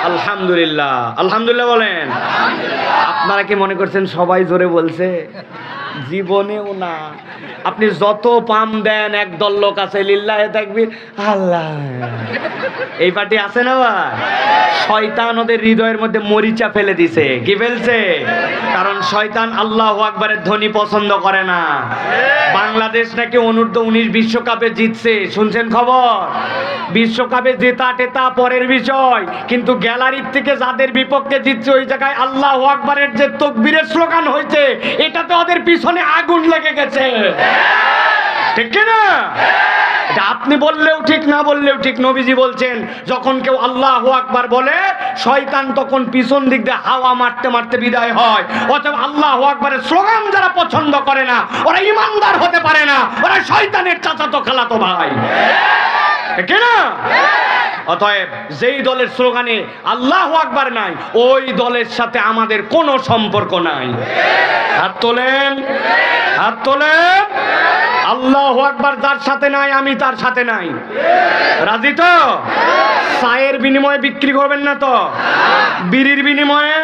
আলহামদুলিল্লাহ, আলহামদুলিল্লাহ বলেন। আপনারা কি মনে করছেন সবাই জোরে বলছে? জীবনেও না। আপনি যত পাম দেন, একদল লোক আছে লিল্লাহি তাকবীর আল্লাহ, এই পার্টি আছে না ভাই? শয়তান ওদের হৃদয়ের মধ্যে মরিচা ফেলে দিছে। কি ফেলছে? কারণ শয়তান আল্লাহু আকবারের ধ্বনি পছন্দ করে না। বাংলাদেশ নাকি অনূর্ধ্ব-19 বিশ্বকাপে জিতছে, শুনছেন খবর? বিশ্বকাপে জেতা টেতা পরের বিষয়, কিন্তু গ্যালারির থেকে যাদের বিপক্ষে জিতছে ওই জায়গায় আল্লাহু আকবারের যে তাকবীরের স্লোগান হয়েছে, এটাতে ওদের পিছনে আগুন লেগে গেছে, ঠিক কি না? এটা আপনি বললেও ঠিক, না বললেও ঠিক। নবীজি বলছেন যখন কেউ আল্লাহু আকবার বলে, শয়তান তখন পিছন দিক দিয়ে হাওয়া মারতে মারতে বিদায় হয়। অতএব আল্লাহু আকবারের স্লোগান যারা পছন্দ করে না, ওরা ইমানদার হতে পারে না, ওরা শয়তানের চাচাতো খালাতো ভাই, ঠিক না? অতএব যেই দলের স্লোগানে আল্লাহু আকবার নাই, ওই দলের সাথে আমাদের কোনো সম্পর্ক নাই। হাত তোলেন, হাত তোলেন। আল্লাহু আকবার যার সাথে নাই, আমি তার সাথে নাই। রাজি তো? চায়ের বিনিময়ে বিক্রি করবেন না তো? বিড়ির বিনিময়ে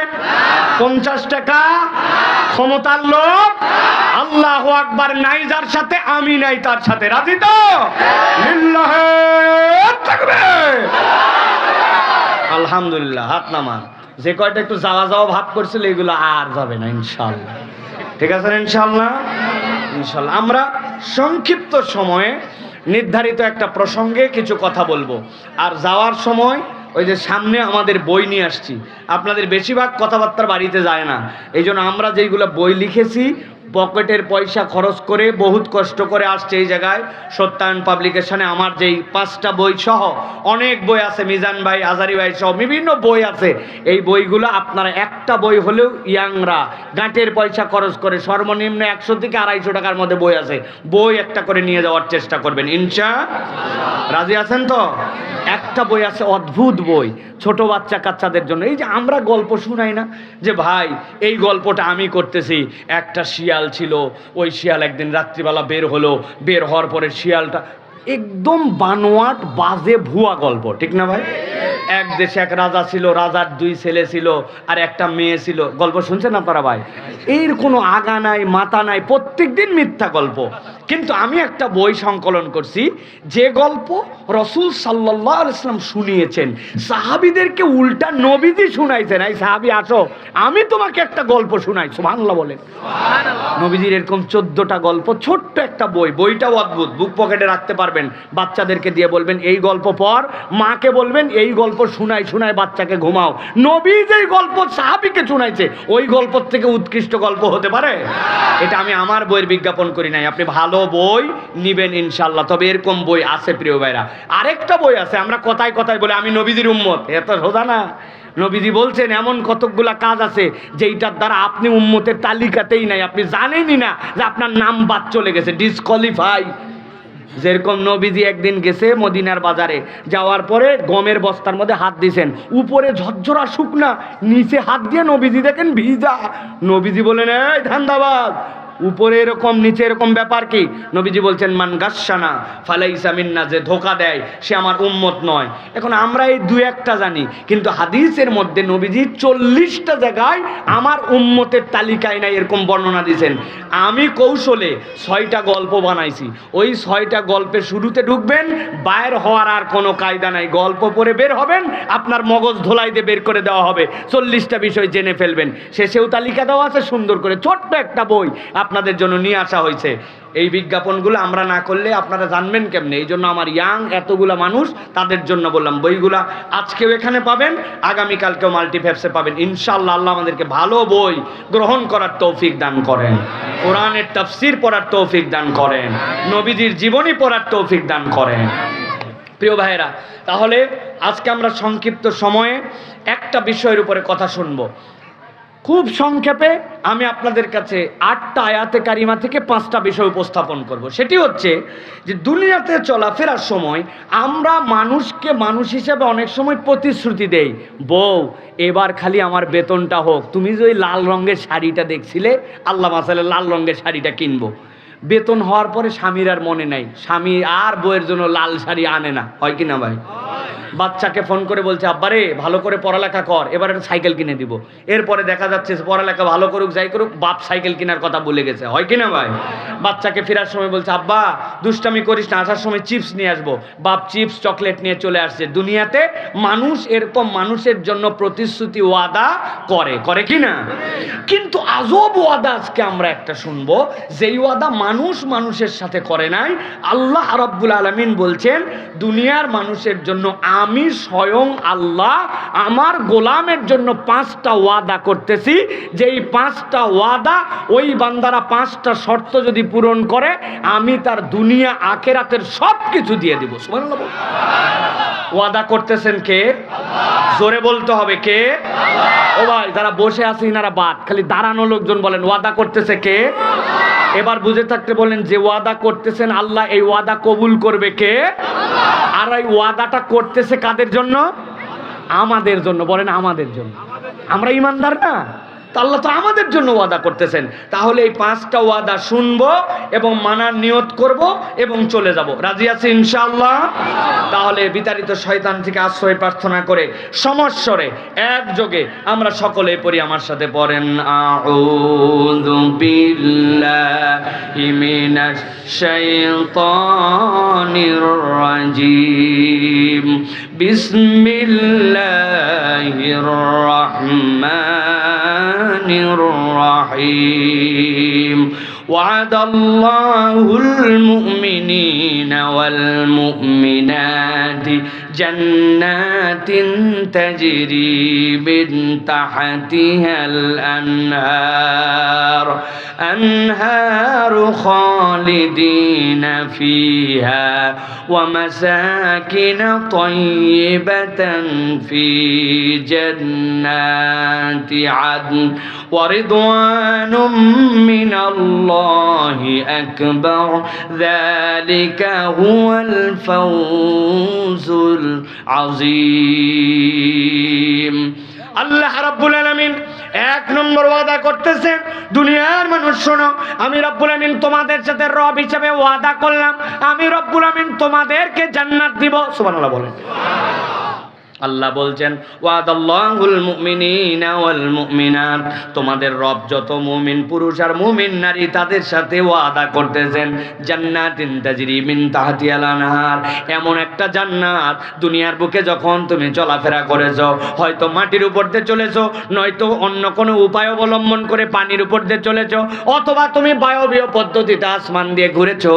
50 টাকা ক্ষমতার লোক। আল্লাহু আকবার নাই যার সাথে, আমি নাই তার সাথে। রাজি তো? লিল্লাহি তাকবীর। আলহামদুলিল্লাহ, হাত নামান। যে কয়টা একটু যাওয়া যাওয়া ভাব করছিল, এগুলো আর যাবে না ইনশাআল্লাহ। ঠিক আছে ইনশাআল্লাহ? ইনশাআল্লাহ। আমরা সংক্ষিপ্ত সময়ে নির্ধারিত একটা প্রসঙ্গে কিছু কথা বলবো। আর যাওয়ার সময় ওই যে সামনে আমাদের বই নিয়ে আসছি, আপনাদের বেশিরভাগ কথাবার্তা বাড়িতে যায় না। এই জন্য আমরা যেইগুলো বই লিখেছি, পকেটের পয়সা খরচ করে বহুত কষ্ট করে আসছে এই জায়গায়। সত্যায়ন পাবলিকেশনে আমার যেই 5টা বই সহ অনেক বই আছে, মিজান ভাই, আজারি ভাই সহ বিভিন্ন বই আছে। এই বইগুলো আপনারা একটা বই হলেও ইয়াংরা গাঁটের পয়সা খরচ করে, সর্বনিম্ন 100 থেকে 250 টাকার মধ্যে বই আছে, বই একটা করে নিয়ে যাওয়ার চেষ্টা করবেন ইনশাআল্লাহ। রাজি আছেন তো? একটা বই আছে, অদ্ভুত বই, ছোট বাচ্চা কাচ্চাদের জন্য। এই যে আমরা গল্প শুনাই না যে ভাই এই গল্পটা আমি করতেছি, একটা শিয়াল ছিল, ওই শিয়াল একদিন রাত্রিবেলা বের হলো, বের হওয়ার পরে শিয়ালটা একদম বানোয়াট বাজে ভুয়া গল্প, ঠিক না ভাই? এক দেশে এক রাজা ছিল, রাজার 2 ছেলে ছিল আর একটা মেয়ে ছিল। গল্প শুনছেন আপনারা ভাই? এর কোনো আগা নাই মাথা নাই, প্রত্যেকদিন মিথ্যা গল্প। কিন্তু আমি একটা বই সংকলন করছি, যে গল্প রাসূল সাল্লাল্লাহু আলাইহি ওয়াসাল্লাম শুনিয়েছেন, সাহাবীদেরকে উল্টা নবীজি শুনাইছেন। এই সাহাবী আসো, আমি তোমাকে একটা গল্প শুনাই। সুবহানাল্লাহ বলেন। নবীজির এরকম 14টা গল্প, ছোট্ট একটা বই। বইটাও অদ্ভুত, বুক পকেটে রাখতে পারবেন। বাচ্চাদেরকে দিয়ে বলবেন এই গল্প পড়, মাকে বলবেন এই গল্প শোনায় শোনায় বাচ্চাকে ঘুমাও। নবী যেই গল্প সাহাবীকে শোনাইছে ওই গল্প থেকে উৎকৃষ্ট গল্প হতে পারে? এটা আমি আমার বইয়ের বিজ্ঞাপন করি নাই, আপনি ভালো বই নিবেন ইনশাল্লাহ। তবে এরকম বই আছে প্রিয় ভাইরা। আরেকটা বই আছে, আমরা কথায় কথায় বলে আমি নবীজির উম্মত, এত সোজা না। নবীজি বলছেন এমন কতকগুলা কাজ আছে যেইটার দ্বারা আপনি উম্মতের তালিকাতেই নাই, আপনি জানেনই না যে আপনার নাম বাদ চলে গেছে, ডিসকোয়ালিফাই। যেরকম নবীজি একদিন গেছে মদিনার বাজারে, যাওয়ার পরে গমের বস্তার মধ্যে হাত দিয়েছেন, উপরে ঝরঝরা শুকনা, নিচে হাত দিয়ে নবীজি দেখেন ভিজা। নবীজি বলেন এই ধান্দাবাজ, উপরে এরকম নিচে এরকম ব্যাপার কি? নবীজি বলছেন মান গাসসানা ফালাইসা মিন্না, যে ধোকা দেয় সে আমার উম্মত নয়। এখন আমরা এই দু একটা জানি, কিন্তু হাদিসের মধ্যে নবীজি 40টা জায়গায় আমার উম্মতের তালিকায় নাই এরকম বর্ণনা দিয়েছেন। আমি কৌশলে 6টা গল্প বানাইছি, ওই 6টা গল্পের শুরুতে ঢুকবেন, বাইর হওয়ার আর কোনো কায়দা নাই। গল্প পড়ে বের হবেন, আপনার মগজ ধোলাই দিয়ে বের করে দেওয়া হবে, 40টা বিষয় জেনে ফেলবেন। শেষেও তালিকা দেওয়া আছে সুন্দর করে, ছোট্ট একটা বই আপনাদের জন্য নিয়ে আসা হয়েছে। এই বিজ্ঞাপনগুলো আমরা না করলে আপনারা জানবেন কেমনে? এই জন্য আমার ইয়াং এতগুলা মানুষ, তাদের জন্য বললাম বইগুলা আজকেও এখানে পাবেন, আগামীকালকেও মাল্টিফ্যাপসে পাবেন ইনশাআল্লাহ। আল্লাহ আমাদেরকে ভালো বই গ্রহণ করার তৌফিক দান করেন, কোরআনের তাফসীর পড়ার তৌফিক দান করেন, নবীজির জীবনী পড়ার তৌফিক দান করেন। প্রিয় ভাইয়েরা, তাহলে আজকে আমরা সংক্ষিপ্ত সময়ে একটা বিষয়ের উপরে কথা শুনবো। খুব সংক্ষেপে আমি আপনাদের কাছে 8টা আয়াতে কারিমা থেকে 5টা বিষয় উপস্থাপন করব। সেটি হচ্ছে যে দুনিয়াতে চলাফেরার সময় আমরা মানুষকে মানুষ হিসেবে অনেক সময় প্রতিশ্রুতি দেই, বউ এবার খালি আমার বেতনটা হোক, তুমি যে ওই লাল রঙের শাড়িটা দেখছিলে, আল্লাহ মাসালে লাল রঙের শাড়িটা কিনবো। বেতন হওয়ার পরে স্বামীর আর মনে নাই, স্বামী আর বউয়ের জন্য লাল শাড়ি আনে না, হয় কি না ভাই? বাচ্চাকে ফোন করে বলছে আব্বারে ভালো করে পড়ালেখা কর, এবার একটা সাইকেল কিনে দিব। এরপরে দেখা যাচ্ছে পড়ালেখা ভালো করুক যাই করুক, বাপ সাইকেল কেনার কথা বলে গেছে, হয় কি না ভাই? বাচ্চাকে ফেরার সময় বলছে আব্বা দুষ্টামি করিস না, আসার সময় চিপস নিয়ে আসবো, বাপ চিপস চকলেট নিয়ে চলে আসছে। দুনিয়াতে মানুষ এরকম মানুষের জন্য প্রতিশ্রুতি ওয়াদা করে, করে কি না? কিন্তু আজব ওয়াদা আজকে আমরা একটা শুনবো, যেই ওয়াদা মানুষ মানুষের সাথে করে নাই। আল্লাহ রাব্বুল আলামিন বলছেন দুনিয়ার মানুষের জন্য আমি স্বয়ং আল্লাহ আমার গোলামের জন্য 5টা ওয়াদা করতেছি, যেই 5টা ওয়াদা ওই বান্দারা 5টা শর্ত যদি পূরণ করে আমি তার দুনিয়া আখিরাতের সব কিছু দিয়ে দিব। সুবহানাল্লাহ। ওয়াদা করতেছেন কে? জোরে বলতে হবে কে? ও ভাই যারা বসে আছে ইনারা বাদ, খালি দাঁড়ানো লোকজন বলেন ওয়াদা করতেছে কে? এবার বুঝে থাকতে বলেন যে ওয়াদা করতেছেন আল্লাহ, এই ওয়াদা কবুল করবে কে? আর এই ওয়াদাটা করতেছে কাদের জন্য? আমাদের জন্য। বলেন আমাদের জন্য। আমরা ইমানদার না? তা আল্লাহ তো আমাদের জন্য ওয়াদা করতেছেন। তাহলে এই 5টা ওয়াদা শুনবো এবং মানার নিয়ত করব এবং চলে যাব। রাজি আছি ইনশাআল্লাহ? তাহলে বিতাড়িত শয়তান থেকে আশ্রয় প্রার্থনা করে সমস্বরে একযোগে আমরা সকলে পড়ি, আমার সাথে পড়েন আউযু বিল্লাহি মিনাশ শাইতানির রাজিম বিসমিল্লাহির রাহমানির রহিম وعد الله المؤمنين والمؤمنات جنات تجري من تحتها الأنهار أنهار خالدين فيها ومساكن طيبة في جنات عدن ورضوان من الله أكبر ذلك هو الفوز العظيم আল্লাহ রাব্বুল আলামিন 1 নম্বর ওয়াদা করতেছেন, দুনিয়ার মানুষ শোনো, আমি রব্বুল আমিন তোমাদের সাথে রব হিসেবে ওয়াদা করলাম, আমি রব্বুল আমিন তোমাদেরকে জান্নাত দিব। সুবহানাল্লাহ বলেন। আল্লাহ বলছেন ওয়াদাল্লাহুল মুমিনিনা ওয়াল মুমিনাত, তোমাদের রব যত মুমিন পুরুষ আর মুমিন নারী তাদের সাথে ওয়াদা করতেছেন জান্নাতিন তাজরি মিন তাহতিহাল আনহার, এমন একটা জান্নাত দুনিয়ার বুকে যখন তুমি চলাফেরা করেছো, হয়তো মাটির উপর দিয়ে চলেছো, নয়তো অন্য কোনো উপায় অবলম্বন করে পানির উপর দিয়ে চলেছো, অথবা তুমি বায়বীয় পদ্ধতিতে আসমান দিয়ে ঘুরেছো,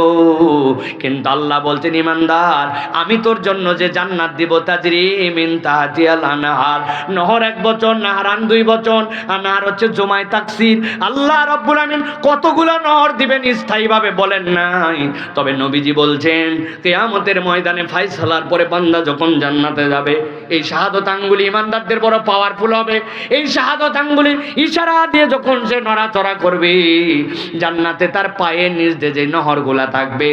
কিন্তু আল্লাহ বলছেন ইমানদার আমি তোর জন্য যে জান্নাত দিব তাজরি মিন তাহতিহাল আনহার। নহর 1 বচন, নাহরান 2 বচন, আনহার হচ্ছে জমায় তাকসির। আল্লাহ রাব্বুল আমিন কতগুলো নহর দিবেন স্থায়ীভাবে বলেন নাই, তবে নবীজি বলছেন কিয়ামতের ময়দানে ফায়সালার পরে বান্দা যখন জান্নাতে যাবে, এই শাহাদত আঙ্গুলি ইমানদারদের বড় পাওয়ারফুল হবে। এই শাহাদত আঙ্গুলি ইশারা দিয়ে যখন সে নড়াচড়া করবে, জান্নাতে তার পায়ের নিচ দিয়ে যে নহরগুলা থাকবে,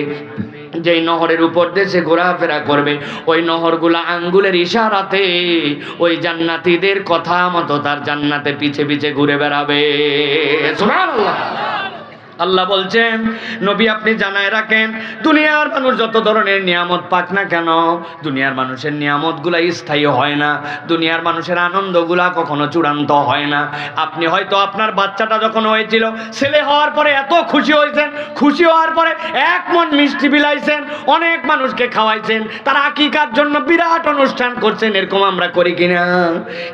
যেই নহরের উপর দিয়ে সে ঘোরাফেরা করবে, ওই নহরগুলা আঙ্গুলের ইশারাতে ওই জান্নাতীদের কথা মতো তার জান্নাতে পিছে পিছে ঘুরে বেড়াবে। সুবহানাল্লাহ। আল্লাহ বলছেন নবী আপনি জানায় রাখেন, দুনিয়ার মানুষ যত ধরনের নিয়ামত পাক না কেন, দুনিয়ার মানুষের নিয়ামতগুলা স্থায়ী হয় না, দুনিয়ার মানুষের আনন্দগুলা কখনো চূড়ান্ত হয় না। আপনি হয়তো আপনার বাচ্চাটা যখন হয়েছিল, ছেলে হওয়ার পরে এত খুশি হয়েছেন, খুশি হওয়ার পরে 1 মণ মিষ্টি বিলাইছেন, অনেক মানুষকে খাওয়াইছেন, তার আকিকার জন্য বিরাট অনুষ্ঠান করছেন, এরকম আমরা করি কিনা?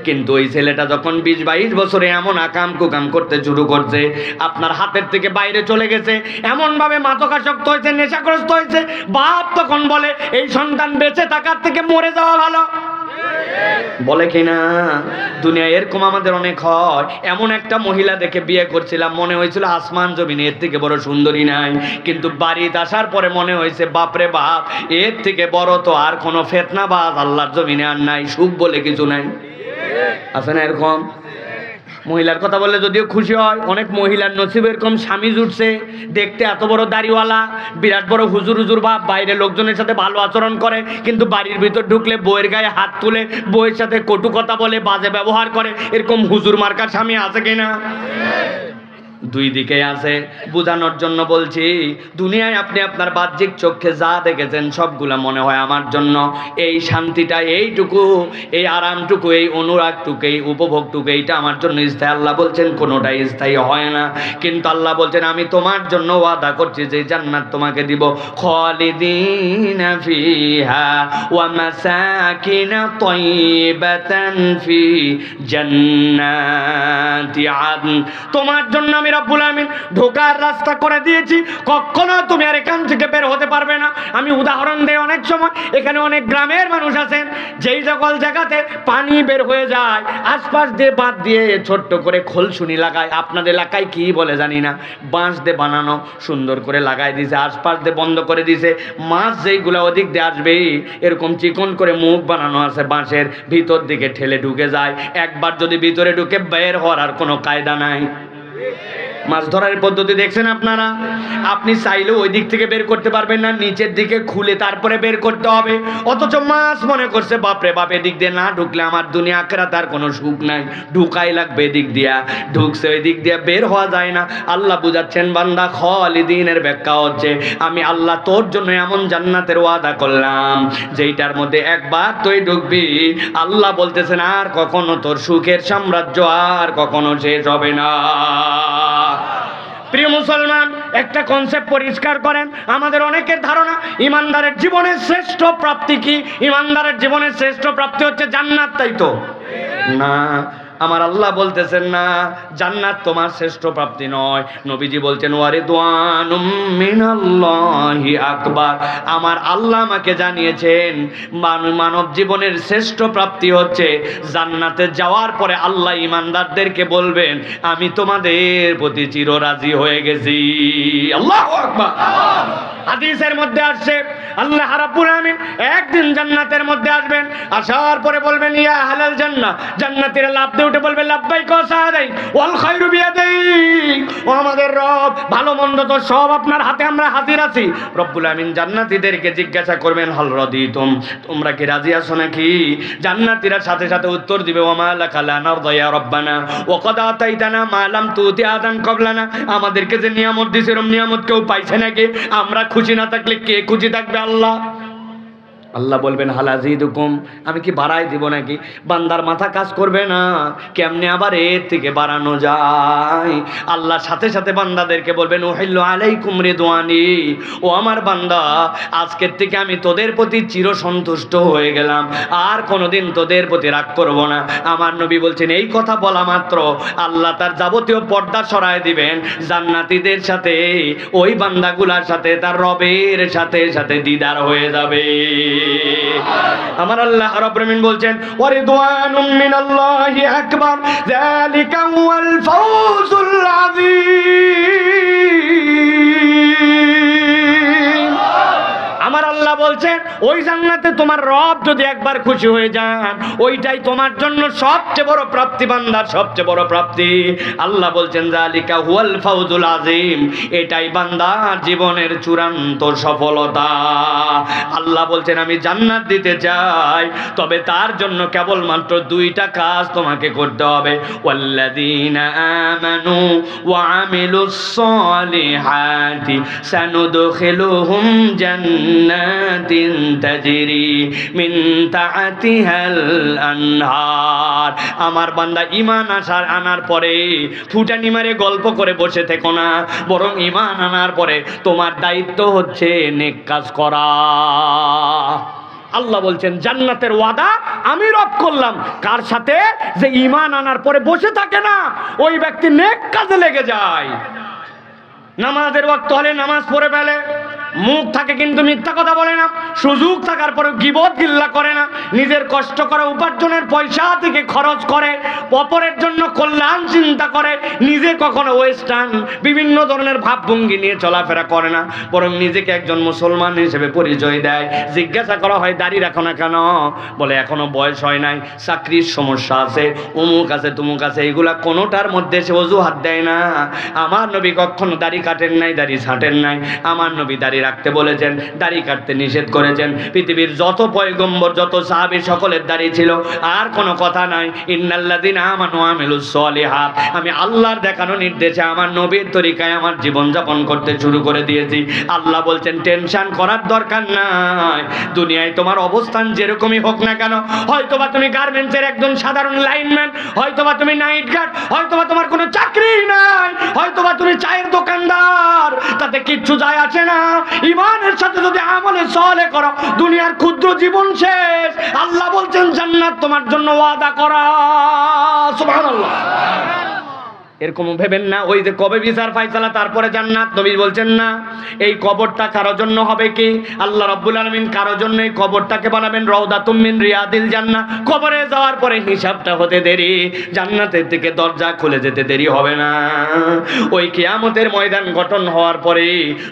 কিন্তু ওই ছেলেটা যখন 20-22 বছরে এমন আকাম কুকাম করতে শুরু করছে, আপনার হাতের থেকে বাইরে চলে গেছে, এমন ভাবে মাদকাসক্ত হয়েছে, নেশাগ্রস্ত হয়েছে, বাপ তখন বলে এই সন্তান বেঁচে থাকার থেকে মরে যাওয়া ভালো, বলে কিনা? দুনিয়া এরকম আমাদের অনেক হয়। এমন একটা মহিলা দেখে বিয়ে করছিলাম, মনে হয়েছিল আসমান জমিন এর থেকে বড় সুন্দরী নাই, কিন্তু বাড়িতে আসার পরে মনে হয়েছে বাপরে বাপ, এর থেকে বড় তো আর কোনো ফেতনাবাজ আল্লাহর জমিনে আর নাই, সুখ বলে কিছু নাই। আছে না এরকম? মহিলার কথা বললে যদিও খুশি হয়, অনেক মহিলার নসিবে এরকম স্বামী জুটছে, দেখতে এত বড় দাড়িওয়ালা, বিরাট বড় হুজুর হুজুর ভাব, বাইরে লোকজনের সাথে ভালো আচরণ করে, কিন্তু বাড়ির ভিতর ঢুকলে বউয়ের গায়ে হাত তুলে, বউয়ের সাথে কটু কথা বলে, বাজে ব্যবহার করে, এরকম হুজুর মার্কার স্বামী আছে কিনা? 2 দিকে আছে। বোঝানোর জন্য বলছি, দুনিয়ায় আপনি আপনার বাহ্যিক চোখে যা দেখেছেন সবগুলা মনে হয় আমার জন্য। এই শান্তিটা, এইটুকু, এই আরামটুকু, এই অনুরাগটুকু, এই উপভোগটুকু, এইটা আমার জন্য স্থায়ী। আল্লাহ বলছেন কোনোটাই স্থায়ী হয় না, কিন্তু আল্লাহ বলছেন আমি তোমার জন্য ওয়াদা করছি যে জান্নাত তোমাকে দিব। খালিদিনা ফিহা ওয়া মাসাকিনা তাইয়িবাতান ফি জান্নাতি আদন। তোমার জন্য আমি রব্বুল আমিন ঢোকার রাস্তা করে দিয়েছি, কখনো তুমি আর এখান থেকে বের হতে পারবে না। আমি উদাহরণ দেই, অনেক সময় এখানে অনেক গ্রামের মানুষ আছেন, যেই সকল জায়গাতে পানি বের হয়ে যায়, আশপাশ দিয়ে বাঁধ দিয়ে ছোট্ট করে খোলসুনি লাগায়, আপনাদের এলাকায় কি বলে জানি না, বাঁশ দিয়ে বানানো সুন্দর করে লাগাই দিয়েছে, আশপাশ দিয়ে বন্ধ করে দিয়েছে, মাছ যেইগুলো ওদিক দিয়ে আসবে এরকম চিকন করে মুখ বানানো আছে বাঁশের, ভিতর দিকে ঠেলে ঢুকে যায়। একবার যদি ভিতরে ঢুকে বের হওয়ার আর কোনো কায়দা নাই। মাছ ধরার পদ্ধতি দেখছেন আপনারা, আপনি চাইলেও ওই দিক থেকে বের করতে পারবেন না, নিচের দিকে খুলে তারপরে বের করতে হবে। অথচ মাছ মনে করছে বাপরে বাপ, এদিক দিয়ে না ঢুকলে আমার দুনিয়া আখিরাত আর কোনো সুখ নাই, ঢুকাই লাগবে এদিক দিয়া। ঢুকছে ওই দিক দিয়ে, বের হওয়া যায় না। আল্লাহ বুঝাচ্ছেন বান্দা, খালিদিনের ব্যাখ্যা হচ্ছে আমি আল্লাহ তোর জন্য এমন জান্নাতের ওয়াদা করলাম যেইটার মধ্যে একবার তুই ঢুকবি, আল্লাহ বলতেছেন আর কখনো তোর সুখের সাম্রাজ্য আর কখনো শেষ হবে না। প্রিয় মুসলমান, একটা কনসেপ্ট পরিষ্কার করেন। আমাদের অনেকের ধারণা ইমানদারের জীবনের শ্রেষ্ঠ প্রাপ্তি কি? ইমানদারের জীবনের শ্রেষ্ঠ প্রাপ্তি হচ্ছে জান্নাত, তাই তো না? আমার আল্লাহ বলতেছেন না, জান্নাত তোমার শ্রেষ্ঠ প্রাপ্তি নয়। নবীজি বলছেন ওয়ারিদওয়ানুম মিনাল্লাহি আকবার। আমার আল্লাহ আমাকে জানিয়েছেন মানব জীবনের শ্রেষ্ঠ প্রাপ্তি হচ্ছে জান্নাতে যাওয়ার পরে আল্লাহ ইমানদারদেরকে বলবেন আমি তোমাদের প্রতি চিররাজি হয়ে গেছি। আল্লাহু আকবার। হাদিসের মধ্যে আসছে আল্লাহ রাব্বুল আমিন একদিন জান্নাতের মধ্যে আসবেন, আসার পরে বলবেন ইয়া আহলাল জান্নাহ, জান্নাতীরা লাফ দিয়ে উঠে বলবে লাব্বাইক ওয়া সাদাইক ওয়াল খায়রু বিয়াদাইক। ও আমাদের রব, ভালো মন্দ তো সব আপনার হাতে, আমরা হাজির আছি। রব্বুল আমিন জান্নাতীদেরকে জিজ্ঞাসা করবেন হাল রাদিতুম, তোমরা কি রাজি আছো নাকি? জান্নাতীরা সাথে সাথে উত্তর দিবে ওয়া মা লাকা লা নারদা ইয়া রাব্বানা ওয়া ক্বাদ আতাইতানা মা লাম তুতি আদান ক্বাবলানা। আমাদেরকে যে নিয়ামত দিয়েছে এরকম নিয়ামত কেউ পাইছে নাকি? আমরা খুশি না থাকলে কে খুশি থাকবে? আল্লাহ। আল্লাহ বলবেন হাল আযীদুকুম, আমি কি বাড়াই দিব নাকি? বান্দার মাথা কাজ করবে না, কেমনে আবার এর থেকে বাড়ানো যায়? আল্লাহ সাথে সাথে বান্দাদেরকে বলবেন উহিল্লু আলাইকুম রিদওয়ানি, ও আমার বান্দা আজকের থেকে আমি তোদের প্রতি চির সন্তুষ্ট হয়ে গেলাম, আর কোনোদিন তোদের প্রতি রাগ করব না। আমার নবী বলছেন এই কথা বলা মাত্র আল্লাহ তার যাবতীয় পর্দা সরায় দিবেন, জান্নাতীদের সাথে ওই বান্দাগুলার সাথে তার রবের সাথে সাথে দিদার হয়ে যাবে। আমার আল্লাহ রাব্বুল আলামিন বলছেন ওয়া রিদওয়ানুম মিনাল্লাহি আকবার যালিকা হুয়াল ফাওজুল আযীম। আমার আল্লাহ বলছেন ওই জান্নাতে তোমার রব যদি একবার খুশি হয়ে যান, ওইটাই তোমার জন্য সবচেয়ে বড় প্রাপ্তি, বান্দার সবচেয়ে বড় প্রাপ্তি। আল্লাহ বলছেন যালিকা হুয়াল ফাওজুল আযীম, এটাই বান্দার জীবনের চূড়ান্ত সফলতা। আল্লাহ বলছেন আমি জান্নাত দিতে চাই, তবে তার জন্য কেবলমাত্র দুইটা কাজ তোমাকে করতে হবে। ওয়াল্লাযীনা আমানু ওয়া আমিলুস সালিহাতি সানুদখিলুহুম জান্নাতিন তাজরি মিন তাহতিহাল আনহার। আমার বান্দা ঈমান আনার পরে ফুটানি মারে গল্প করে বসে থেকো না, বরং ঈমান আনার পরে তোমার দায়িত্ব হচ্ছে নেক কাজ করা। আল্লাহ বলছেন জান্নাতের ওয়াদা আমি রব করলাম কার সাথে? যে ঈমান আনার পরে বসে থাকে না, ওই ব্যক্তি নেক কাজে লেগে যায়। নামাজের ওয়াক্ত হলে নামাজ পড়ে ফেলে, মুখ থাকে কিন্তু মিথ্যা কথা বলে না, সুযোগ থাকার পরে গীবত গিল্লা করে না, নিজের কষ্ট করে উপার্জনের পয়সা থেকে খরচ করে, অপরের জন্য কল্যাণ চিন্তা করে, নিজে কখনো ওয়েস্টার্ন বিভিন্ন ধরনের ভাবভঙ্গি নিয়ে চলাফেরা করে না, বরং নিজেকে একজন মুসলমান হিসেবে পরিচয় দেয়। জিজ্ঞাসা করা হয় দাড়ি রাখো না কেন? বলে এখনো বয়স হয় নাই, চাকরির সমস্যা আছে, অমুক আছে তুমুক আছে, এগুলা কোনোটার মধ্যে সে অজুহাত দেয় না। আমার নবী কখনো দাড়ি কাটেন নাই, দাড়ি ছাঁটেন নাই। আমার নবী দাড়ি রাখতে বলেছেন, দাড়ি কাটতে নিষেধ করেছেন। পৃথিবীর যত পয়গম্বর যত সাহাবী সকলের দাড়ি ছিল, আর কোনো কথা নাই। ইন্নাল্লাযীনা আমানু ওয়া আমিলুস সালিহাত, আমি আল্লাহর দেখানো নির্দেশে আমার নবীর তরিকায় আমার জীবন যাপন করতে শুরু করে দিয়েছি। আল্লাহ বলছেন টেনশন করার দরকার নাই। দুনিয়ায় তোমার অবস্থান যেরকমই হোক না কেন, হয়তোবা তুমি গার্মেন্টসের একজন সাধারণ লাইনম্যান, হয়তোবা তুমি নাইট গার্ড, হয়তোবা তোমার কোনো চাকরি নাই, হয়তোবা তুমি চায়ের দোকানদার, তাতে কিচ্ছু যায় আসে না। ঈমানের সাথে যদি আমলে সালেহ করো, দুনিয়ার ক্ষুদ্র জীবন শেষ। আল্লাহ বলছেন জান্নাত তোমার জন্য ওয়াদা করা। সুবহানাল্লাহ। এরকম ভেবেন না ওই যে কবে বিচার ফায়সালা তারপরে জান্নাত। নবী বলছেন না, এই কবরটা কারোর জন্য হবে কি? আল্লাহ রাব্বুল আলামিন কারোর জন্য এই কবরটাকে বানাবেন রাউদাতুম মিন রিয়াদিল জান্নাহ। কবরে যাওয়ার পরে হিসাবটা হতে দেরি, জান্নাতের দিকে দরজা খুলে যেতে দেরি হবে না। ওই কিয়ামতের ময়দান গঠন হওয়ার পরে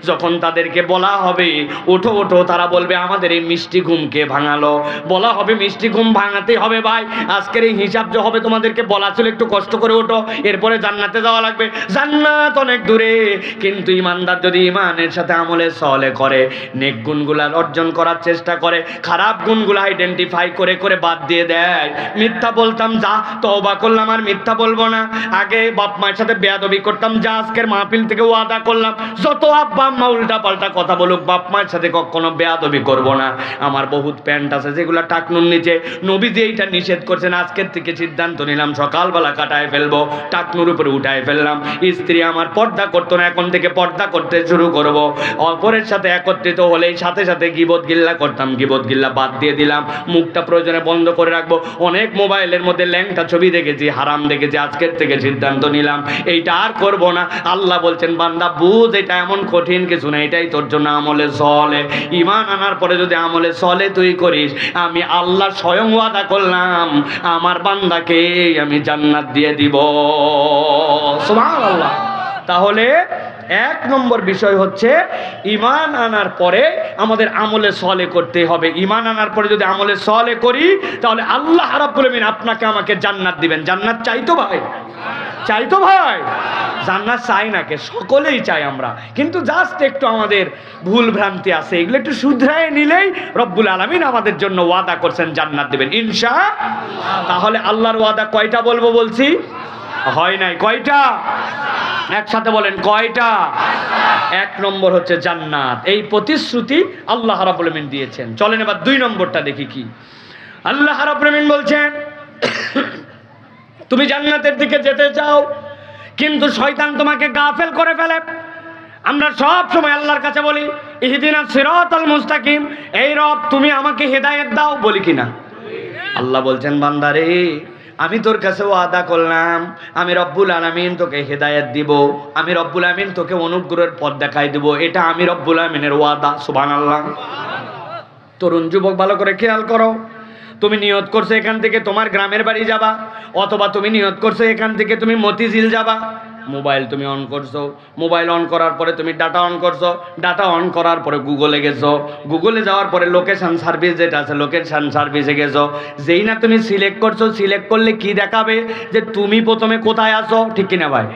যখন তাদেরকে বলা হবে ওঠো ওঠো, তারা বলবে আমাদের এই মিষ্টি ঘুমকে ভাঙালো। বলা হবে মিষ্টি ঘুম ভাঙাতেই হবে ভাই, আজকের এই হিসাব যে হবে তোমাদেরকে বলা ছিল একটু কষ্ট করে ওঠো, এরপরে জান্নাতে যাওয়া লাগবে। জান্নাত অনেক দূরে, কিন্তু ইমানদার যদি ইমানের সাথে আমলে সালেহ করে, নেক গুণগুলা অর্জন করার চেষ্টা করে, খারাপ গুণগুলো আইডেন্টিফাই করে করে বাদ দিয়ে দেয়। মিথ্যা বলতাম, যা তওবা করলাম আর মিথ্যা বলবো না। আগে বাপ মায়ের সাথে বেয়াদবি করতাম, যা আজকের মাহফিল থেকে ওয়াদা করলাম যত আব্বা আম্মা উল্টা পাল্টা কথা বলুক, বাপ মায়ের সাথে কখনো বেয়াদবি করব না। আমার বহুত প্যান্ট আছে যেগুলো টাকনুর নিচে, নবীজি এইটা নিষেধ করছেন, আজকের থেকে সিদ্ধান্ত নিলাম সকালবেলা কাটায় ফেলবো, টাকনুর উপরে উঠায় ফেললাম। স্ত্রী আমার পর্দা করতো না, এখন থেকে পর্দা করতে শুরু করব। অপরের সাথে একত্রিত হলেই সাথে সাথে গীবত গিল্লা করতাম, গীবত গিল্লা বাদ দিয়ে দিলাম। মুখটা প্রয়োজনে বন্ধ করে রাখবো। অনেক মোবাইলের মধ্যে ল্যাংটা ছবি দেখেছি, হারাম দেখেছি, আজকের থেকে সিদ্ধান্ত নিলাম এইটা আর করব না। আল্লাহ বলছেন বান্দা বুঝ, এটা এমন কঠিন কিছু না, এটাই তোর জন্য আমলে সালেহ। ঈমান আনার পরে যদি আমলে সালেহ তুই করিস, আমি আল্লাহ স্বয়ং ওয়াদা করলাম আমার বান্দাকে আমি জান্নাত দিয়ে দিব। সুবহানাল্লাহ। তাহলে এক নম্বর বিষয় হচ্ছে ঈমান আনার পরে আমাদের আমলে সালেহ করতে হবে। ঈমান আনার পরে যদি আমলে সালেহ করি, তাহলে আল্লাহ রাব্বুল আমিন আপনাকে আমাকে জান্নাত দিবেন। জান্নাত চাই তো ভাই? চাই তো ভাই? জান্নাত চাই না কে? সকলেই চাই আমরা, কিন্তু জাস্ট একটু আমাদের ভুল ভ্রান্তি আছে, এগুলো একটু শুধরায় নিলেই রব্বুল আলামিন আমাদের জন্য ওয়াদা করছেন জান্নাত দিবেন ইনশাআল্লাহ। তাহলে আল্লাহর ওয়াদা কয়টা বলবো বলছি? হয় নাই, কয়টা? একসাথে বলেন কয়টা? এক নম্বর হচ্ছে জান্নাত, এই প্রতিশ্রুতি আল্লাহ রাব্বুল আমিন দিয়েছেন। চলেন এবার দুই নম্বরটা দেখি কি আল্লাহ রাব্বুল আমিন বলছেন। তুমি জান্নাতের দিকে যেতে চাও, কিন্তু শয়তান তোমাকে গাফেল করে ফেলে। আমরা সব সময় আল্লাহর কাছে বলি ইহদিনাস সিরাতাল মুস্তাকিম, এই রব তুমি আমাকে হেদায়েত দাও, বলি কিনা? আল্লাহ বলছেন বান্দারে আমি তোর কাছে ওয়াদা করলাম, আমি রব্বুল আলামিন তোকে হেদায়েত দিব, আমি রব্বুল আমিন তোকে অনুগ্রহের পথ দেখাই দিব, এটা আমি রব্বুল আমিনের ওয়াদা। সুবহানাল্লাহ। তো তরুণ যুবক ভালো করে খেয়াল করো, তুমি নিয়ত করছো এখান থেকে তোমার গ্রামের বাড়ি যাবা, অথবা তুমি নিয়ত করছো এখান থেকে তুমি মতিঝিল যাবা। মোবাইল তুমি অন করছো, মোবাইল অন করার পরে তুমি ডাটা অন করছো, ডাটা অন করার পরে গুগলে গেছো, গুগলে যাওয়ার পরে লোকেশন সার্ভিস যেটা আছে লোকেশন সার্ভিসে গেছো। যেই না তুমি সিলেক্ট করছো, সিলেক্ট করলে কি দেখাবে যে তুমি প্রথমে কোথায় আছো, ঠিক কিনা ভাই?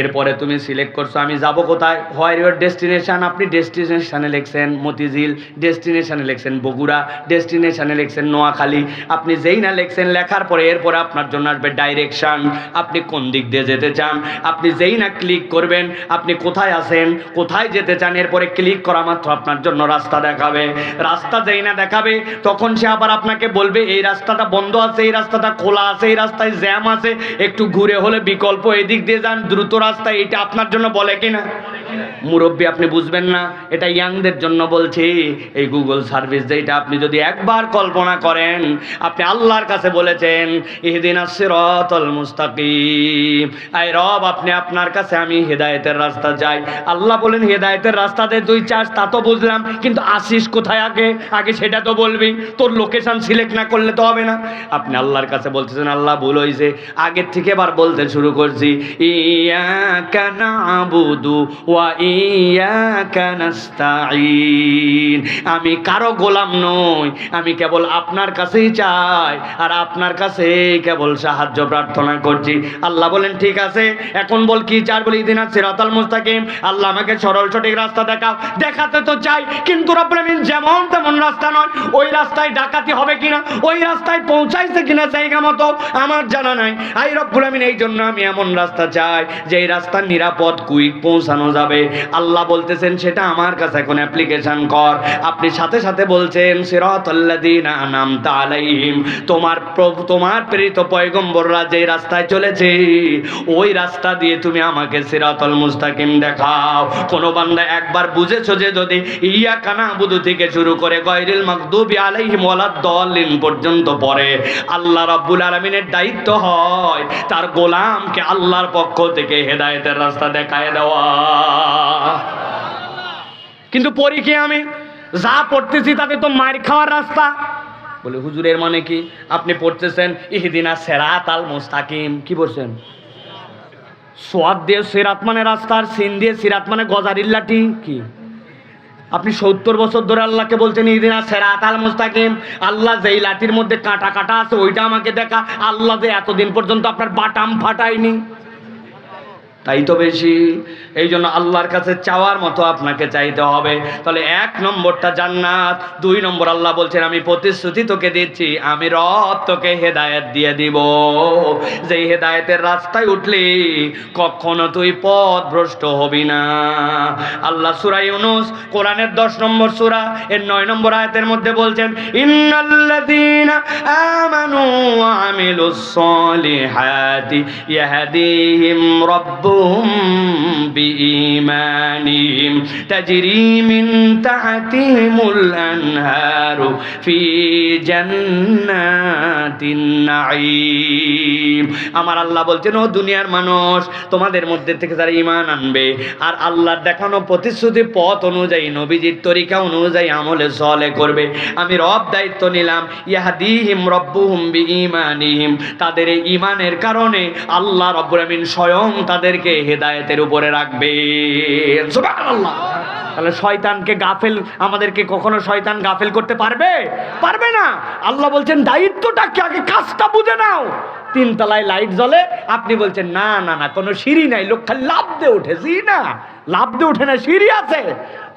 এরপরে তুমি সিলেক্ট করছো আমি যাব কোথায়, হোয়ার ইউর ডেস্টিনেশন, আপনি ডেস্টিনেশনে লিখছেন মতিঝিল, ডেস্টিনেশনে লিখছেন বগুড়া, ডেস্টিনেশনে লিখছেন নোয়াখালী। আপনি যেই না লিখছেন, লেখার পরে এরপরে আপনার জন্য আসবে ডাইরেকশন, আপনি কোন দিক দিয়ে যেতে চান। আপনি যেই না ক্লিক করবেন আপনি কোথায় আছেন, কোথায় যেতে চান, এরপরে ক্লিক করা মাত্র আপনার জন্য রাস্তা দেখাবে। রাস্তা যেই না দেখাবে তখন সে আবার আপনাকে বলবে এই রাস্তাটা বন্ধ আছে, এই রাস্তাটা খোলা আছে, এই রাস্তায় জ্যাম আছে, একটু ঘুরে হলে বিকল্প এদিক দিয়ে যান, দ্রুত রাস্তা। এটা আপনার জন্য বলে কিনা? মুরব্বী আপনি বুঝবেন না, এটা ইয়াংদের জন্য বলছি। এই গুগল সার্ভিস যেটা আপনি যদি একবার কল্পনা করেন, আপনি আল্লাহর কাছে বলেছেন ইহদিনাস সিরাতাল মুস্তাকিম, আয় রব আপনি আপনার কাছে আমি হেদায়েতের রাস্তা চাই। আল্লাহ বলেন হেদায়েতের রাস্তাতে তুই চাস তা তো বুঝলাম, কিন্তু আসিস কোথায় আগে সেটা তো বলবি, তোর লোকেশন সিলেক্ট না করলে তো হবে না। আপনি আল্লাহর কাছে বলতেছেন আল্লাহ ভুল হয়েছে, আগের থেকে এবার বলতে শুরু করছি ইয়াকা না'বুদু ওয়া ইয়াকা নাস্তাঈন, আমি কারো গোলাম নই, আমি কেবল আপনার কাছেই চাই আর আপনার কাছেই কেবল সাহায্য প্রার্থনা করছি। আল্লাহ বলেন ঠিক আছে, এখন বল কি চার, বলি ইহদিনাস সিরাতাল মুস্তাকিম, আল্লাহ আমাকে সরল সঠিক রাস্তা দেখাও। দেখাতে তো চাই, কিন্তু রব্বুল আমিন যেমন তেমন রাস্তা নয়, ওই রাস্তায় ডাকাতি হবে কিনা, ওই রাস্তায় পৌঁছাইছে কিনা জায়গা মতো আমার জানা নাই। আই রব্বুল আমিন এই জন্য আমি এমন রাস্তা চাই যে রাস্তা নিরাপদ কুইক পৌঁছানো যাবে। আল্লাহ বলতেছেন সেটা আমার কাছে এখন অ্যাপ্লিকেশন কর। আপনি সাথে সাথে বলছেন সিরাতাল্লাযীনা আনআমতা আলাইহিম, তোমার প্রেরিত পয়গম্বররা যে রাস্তায় চলেছে ওই রাস্তা দিয়ে তুমি আমাকে সিরাতাল মুস্তাকিম দেখাও। কোন বান্দা একবার বুঝেছো যে যদি ইয়াকা না'বুদু থেকে শুরু করে গায়রিল মাগদুবি আলাইহিম ওয়ালাদ-দাল্লিন পর্যন্ত পড়ে, আল্লাহ রাব্বুল আলামিনের দায়িত্ব হয় তার গোলামকে আল্লাহর পক্ষ থেকে হেদায়েতের রাস্তা দেখায় দেওয়া। কিন্তু পড়ি কি আমি যা পড়তেছি তাতে তো মার খাওয়ার রাস্তা। বলে হুজুরের মানে কি? আপনি পড়তেছেন ইহদিনাস সিরাতাল মুস্তাকিম, কি বলছেন? সোয়াদ দিয়ে সিরাত মানে রাস্তার, সিন দিয়ে সিরাত মানে গজারির লাঠি। কি আপনি 70 বছর ধরে আল্লাহকে বলছেন ইহদিনাস সিরাতাল মুস্তাকিম, আল্লাহ যেই লাঠির মধ্যে কাঁটা কাঁটা আছে ওইটা আমাকে দেখা। আল্লাহ যে এতদিন পর্যন্ত আপনার বাটাম ফাটায়নি, তাই তো বেশি। এই জন্য আল্লাহর কাছে চাওয়ার মতো আপনাকে চাইতে হবে। তাহলে 1 নম্বরটা জান্নাত, 2 নম্বর আল্লাহ বলছেন আমি প্রতিশ্রুতি তোকে দিচ্ছি, আমি রব তোকে হেদায়েত দিয়ে দিব। যেই হেদায়েতের রাস্তায় উঠলি কখনো তুই পথ ভ্রষ্ট হবি না। আল্লাহ সূরা ইউনূস কোরআনের 10 নম্বর সূরা এর 9 নম্বর আয়াতের মধ্যে বলছেন ইন্নাল্লাযীনা আমানু ওয়া আমিলুস সলিহাতি ইয়াহদিহিম রাব্বুহুম বিঈমানিহিম তাজরি মিন তাহতিহিমুল আনহারু ফি জান্নাতিন নাঈম। আমার আল্লাহ বলছেন ও দুনিয়ার মানুষ, তোমাদের মধ্যে থেকে যারা ঈমান আনবে আর আল্লাহর দেখানো প্রতিশ্রুতি পথ অনুযায়ী নবীজির তরিকা অনুযায়ী আমলে সলে করবে, আমি রব দায়িত্ব নিলাম ইয়াহদিহিম রাব্বুহুম বিঈমানিহিম, তাদের এই ঈমানের কারণে আল্লাহ রাব্বুল আমিন স্বয়ং তাদেরকে হেদায়েতের উপরে রাখবে। সুবহানাল্লাহ। তাহলে শয়তানকে গাফেল, আমাদেরকে কখনো শয়তান গাফেল করতে পারবে? পারবে না। আল্লাহ বলছেন দায়িত্বটা কি, আগে কাজটা বুঝে নাও। 3 তলায় লাইট জ্বলে, আপনি বলছেন না না না কোনো সিঁড়ি নাই, লোক খালি লাফ দিয়ে ওঠে। জি না, লাফ দিয়ে ওঠে না, সিঁড়ি আছে।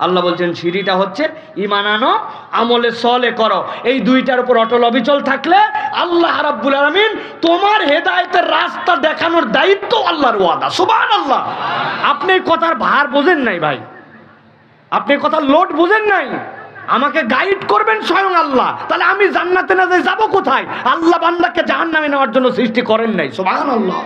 আল্লাহ বলছেন সিঁড়িটা হচ্ছে ঈমান আনো, আমলে সলে করো। এই 2টার উপর অটল অবিচল থাকলে আল্লাহ রাব্বুল আলামিন তোমার হেদায়েতের রাস্তা দেখানোর দায়িত্ব আল্লাহর ওয়াদা। সুবহানাল্লাহ। আপনি এই কথার ভার বোঝেন নাই ভাই, আপনি কথার লোড বোঝেন নাই। আমাকে গাইড করবেন স্বয়ং আল্লাহ, তাহলে আমি জান্নাতে না যাই যাবো কোথায়? আল্লাহ বান্দাকে জাহান্নামে নেওয়ার জন্য সৃষ্টি করেন নাই। সুবহানাল্লাহ।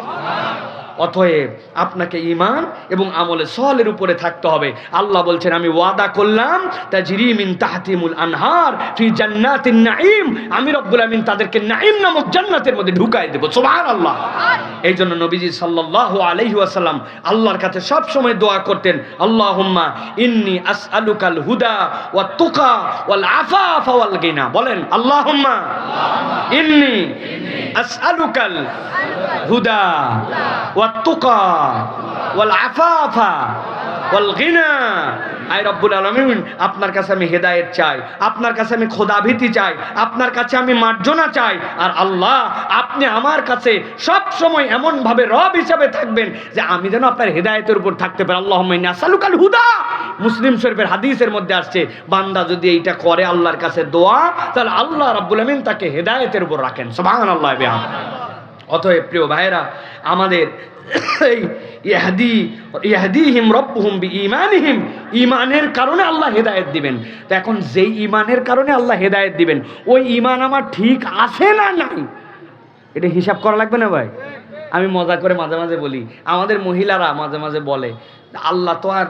অতএব আপনাকে ঈমান এবং আমলে সলের উপরে থাকতে হবে। আল্লাহ বলছেন আমি ওয়াদা করলাম তাজরি মিন তাহতিমুল আনহার ফি জান্নাতিন নাঈম, আমি রব্বুল আমিন তাদেরকে নাঈম নামক জান্নাতের মধ্যে ঢুকাই দেব। সুবহানাল্লাহ। এই জন্য নবীজি সাল্লাল্লাহু আলাইহি ওয়াসাল্লাম আল্লাহর কাছে সব সময় দোয়া করতেন, আল্লাহুম্মা ইন্নী আসআলুকাল হুদা ওয়াত তুকা ওয়াল আফাফা ওয়াল গিনা। বলেন আল্লাহুম্মা ইন্নী আসআলুকাল হুদা ওয়াত তুকা ওয়াল আফাফা ওয়াল গিনা। আয় রব্বুল আলামিন, আপনার কাছে আমি হেদায়েত চাই, আপনার কাছে আমি খোদাভীতি চাই, আপনার কাছে আমি মার্জনা চাই। আর আল্লাহ আপনি আমার কাছে সব সময় এমন ভাবে রব হিসাবে থাকবেন যে আমি যেন আপনার হেদায়েতের উপর থাকতে পারি। আল্লাহুম্মা ইন্নী আসআলুকাল হুদা। মুসলিম শরীফের হাদিসের মধ্যে আসছে, বান্দা যদি এইটা করে আল্লাহর কাছে দোয়া, তাহলে আল্লাহ রাব্বুল আমিন তাকে হেদায়েতের উপর রাখেন। সুবহানাল্লাহ। অতএব প্রিয় ভাইরা, আমাদের ইয়াহদিহিম রব্বুহুম বিঈমানিহিম, ঈমানের কারণে আল্লাহ হেদায়েত দিবেন। তো এখন যেই ঈমানের কারণে আল্লাহ হেদায়েত দিবেন, ওই ঈমান আমার ঠিক আছে না নাই, এটা হিসাব করা লাগবে না ভাই? আমি মজা করে মাঝে মাঝে বলি, আমাদের মহিলারা মাঝে মাঝে বলে আল্লাহ তো আর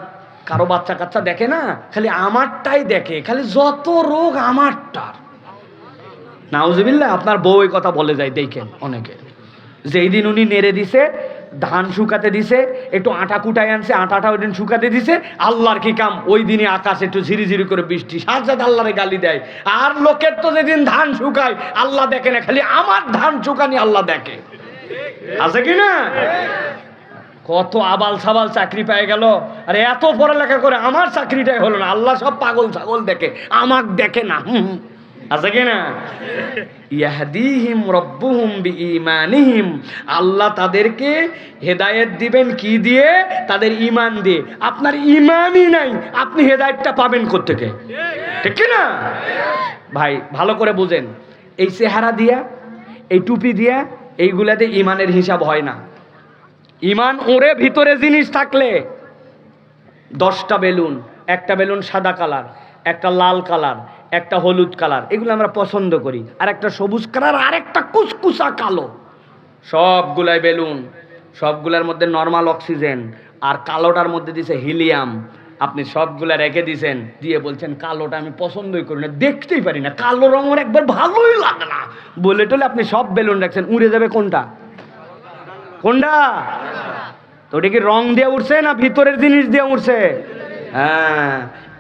কারো বাচ্চা কাচ্চা দেখে না, খালি আমারটাই দেখে, খালি যত রোগ আমারটার। নাউজুবিল্লাহ। আপনার বউ এই কথা বলে যায়, দেখেন অনেকে। যেই দিন উনি নেড়ে দিছে, ধান শুকাতে দিছে, একটু আটা কুটাই আনছে, আটাটা ওই দিন শুকাতে দিছে, আল্লাহর কি কাম, ওই দিনই আকাশ একটু ঝিরিঝিরি করে বৃষ্টি, সাজ্জাদ আল্লাহরে গালি দেয়। আর লোকের তো যেদিন ধান শুকায় আল্লাহ দেখে না, খালি আমার ধান শুকানি আল্লাহ দেখে। আছে কি না? কত আবাল সাবাল চাকরি পেয়ে গেল, আরে এত পড়ালেখা করে আমার চাকরিটাই হলো না, আল্লাহ সব পাগল ছাগল দেখে, আমাকে দেখে না। আছে কি না? ইয়াহদিহিম রব্বুহুম বিঈমানিহিম, আল্লাহ তাদেরকে হেদায়েত দিবেন কি দিয়ে? তাদের ঈমান দিয়ে। আপনার ঈমানই নাই, আপনি হেদায়েতটা পাবেন কোত্থেকে? ঠিক কি না ভাই? ভালো করে বুঝেন, এই চেহারা দিয়া, এই টুপি দিয়া, এইগুলাতে ঈমানের হিসাব হয় না। ঈমান ওরে ভিতরে জিনিস থাকলে, 10টা বেলুন, একটা বেলুন সাদা কালার, একটা লাল কালার, একটা হলুদ কালার, এগুলো আমরা পছন্দ করি, আর একটা সবুজ কালার, আর একটা কুচকুচা কালো, সবগুলাই বেলুন, সবগুলার মধ্যে নর্মাল অক্সিজেন, আর কালোটার মধ্যে দিছে হিলিয়াম। আপনি সবগুলা রেখে দিছেন, দিয়ে বলছেন কালোটা আমি পছন্দই করি না, দেখতেই পারি না, কালো রঙের একবার ভালোই লাগে না বলে টলে আপনি সব বেলুন রাখছেন, উড়ে যাবে কোনটা? কোনটা? তো ওটা কি রং দিয়ে উঠছে না ভিতরের জিনিস দিয়ে উঠছে? হ্যাঁ,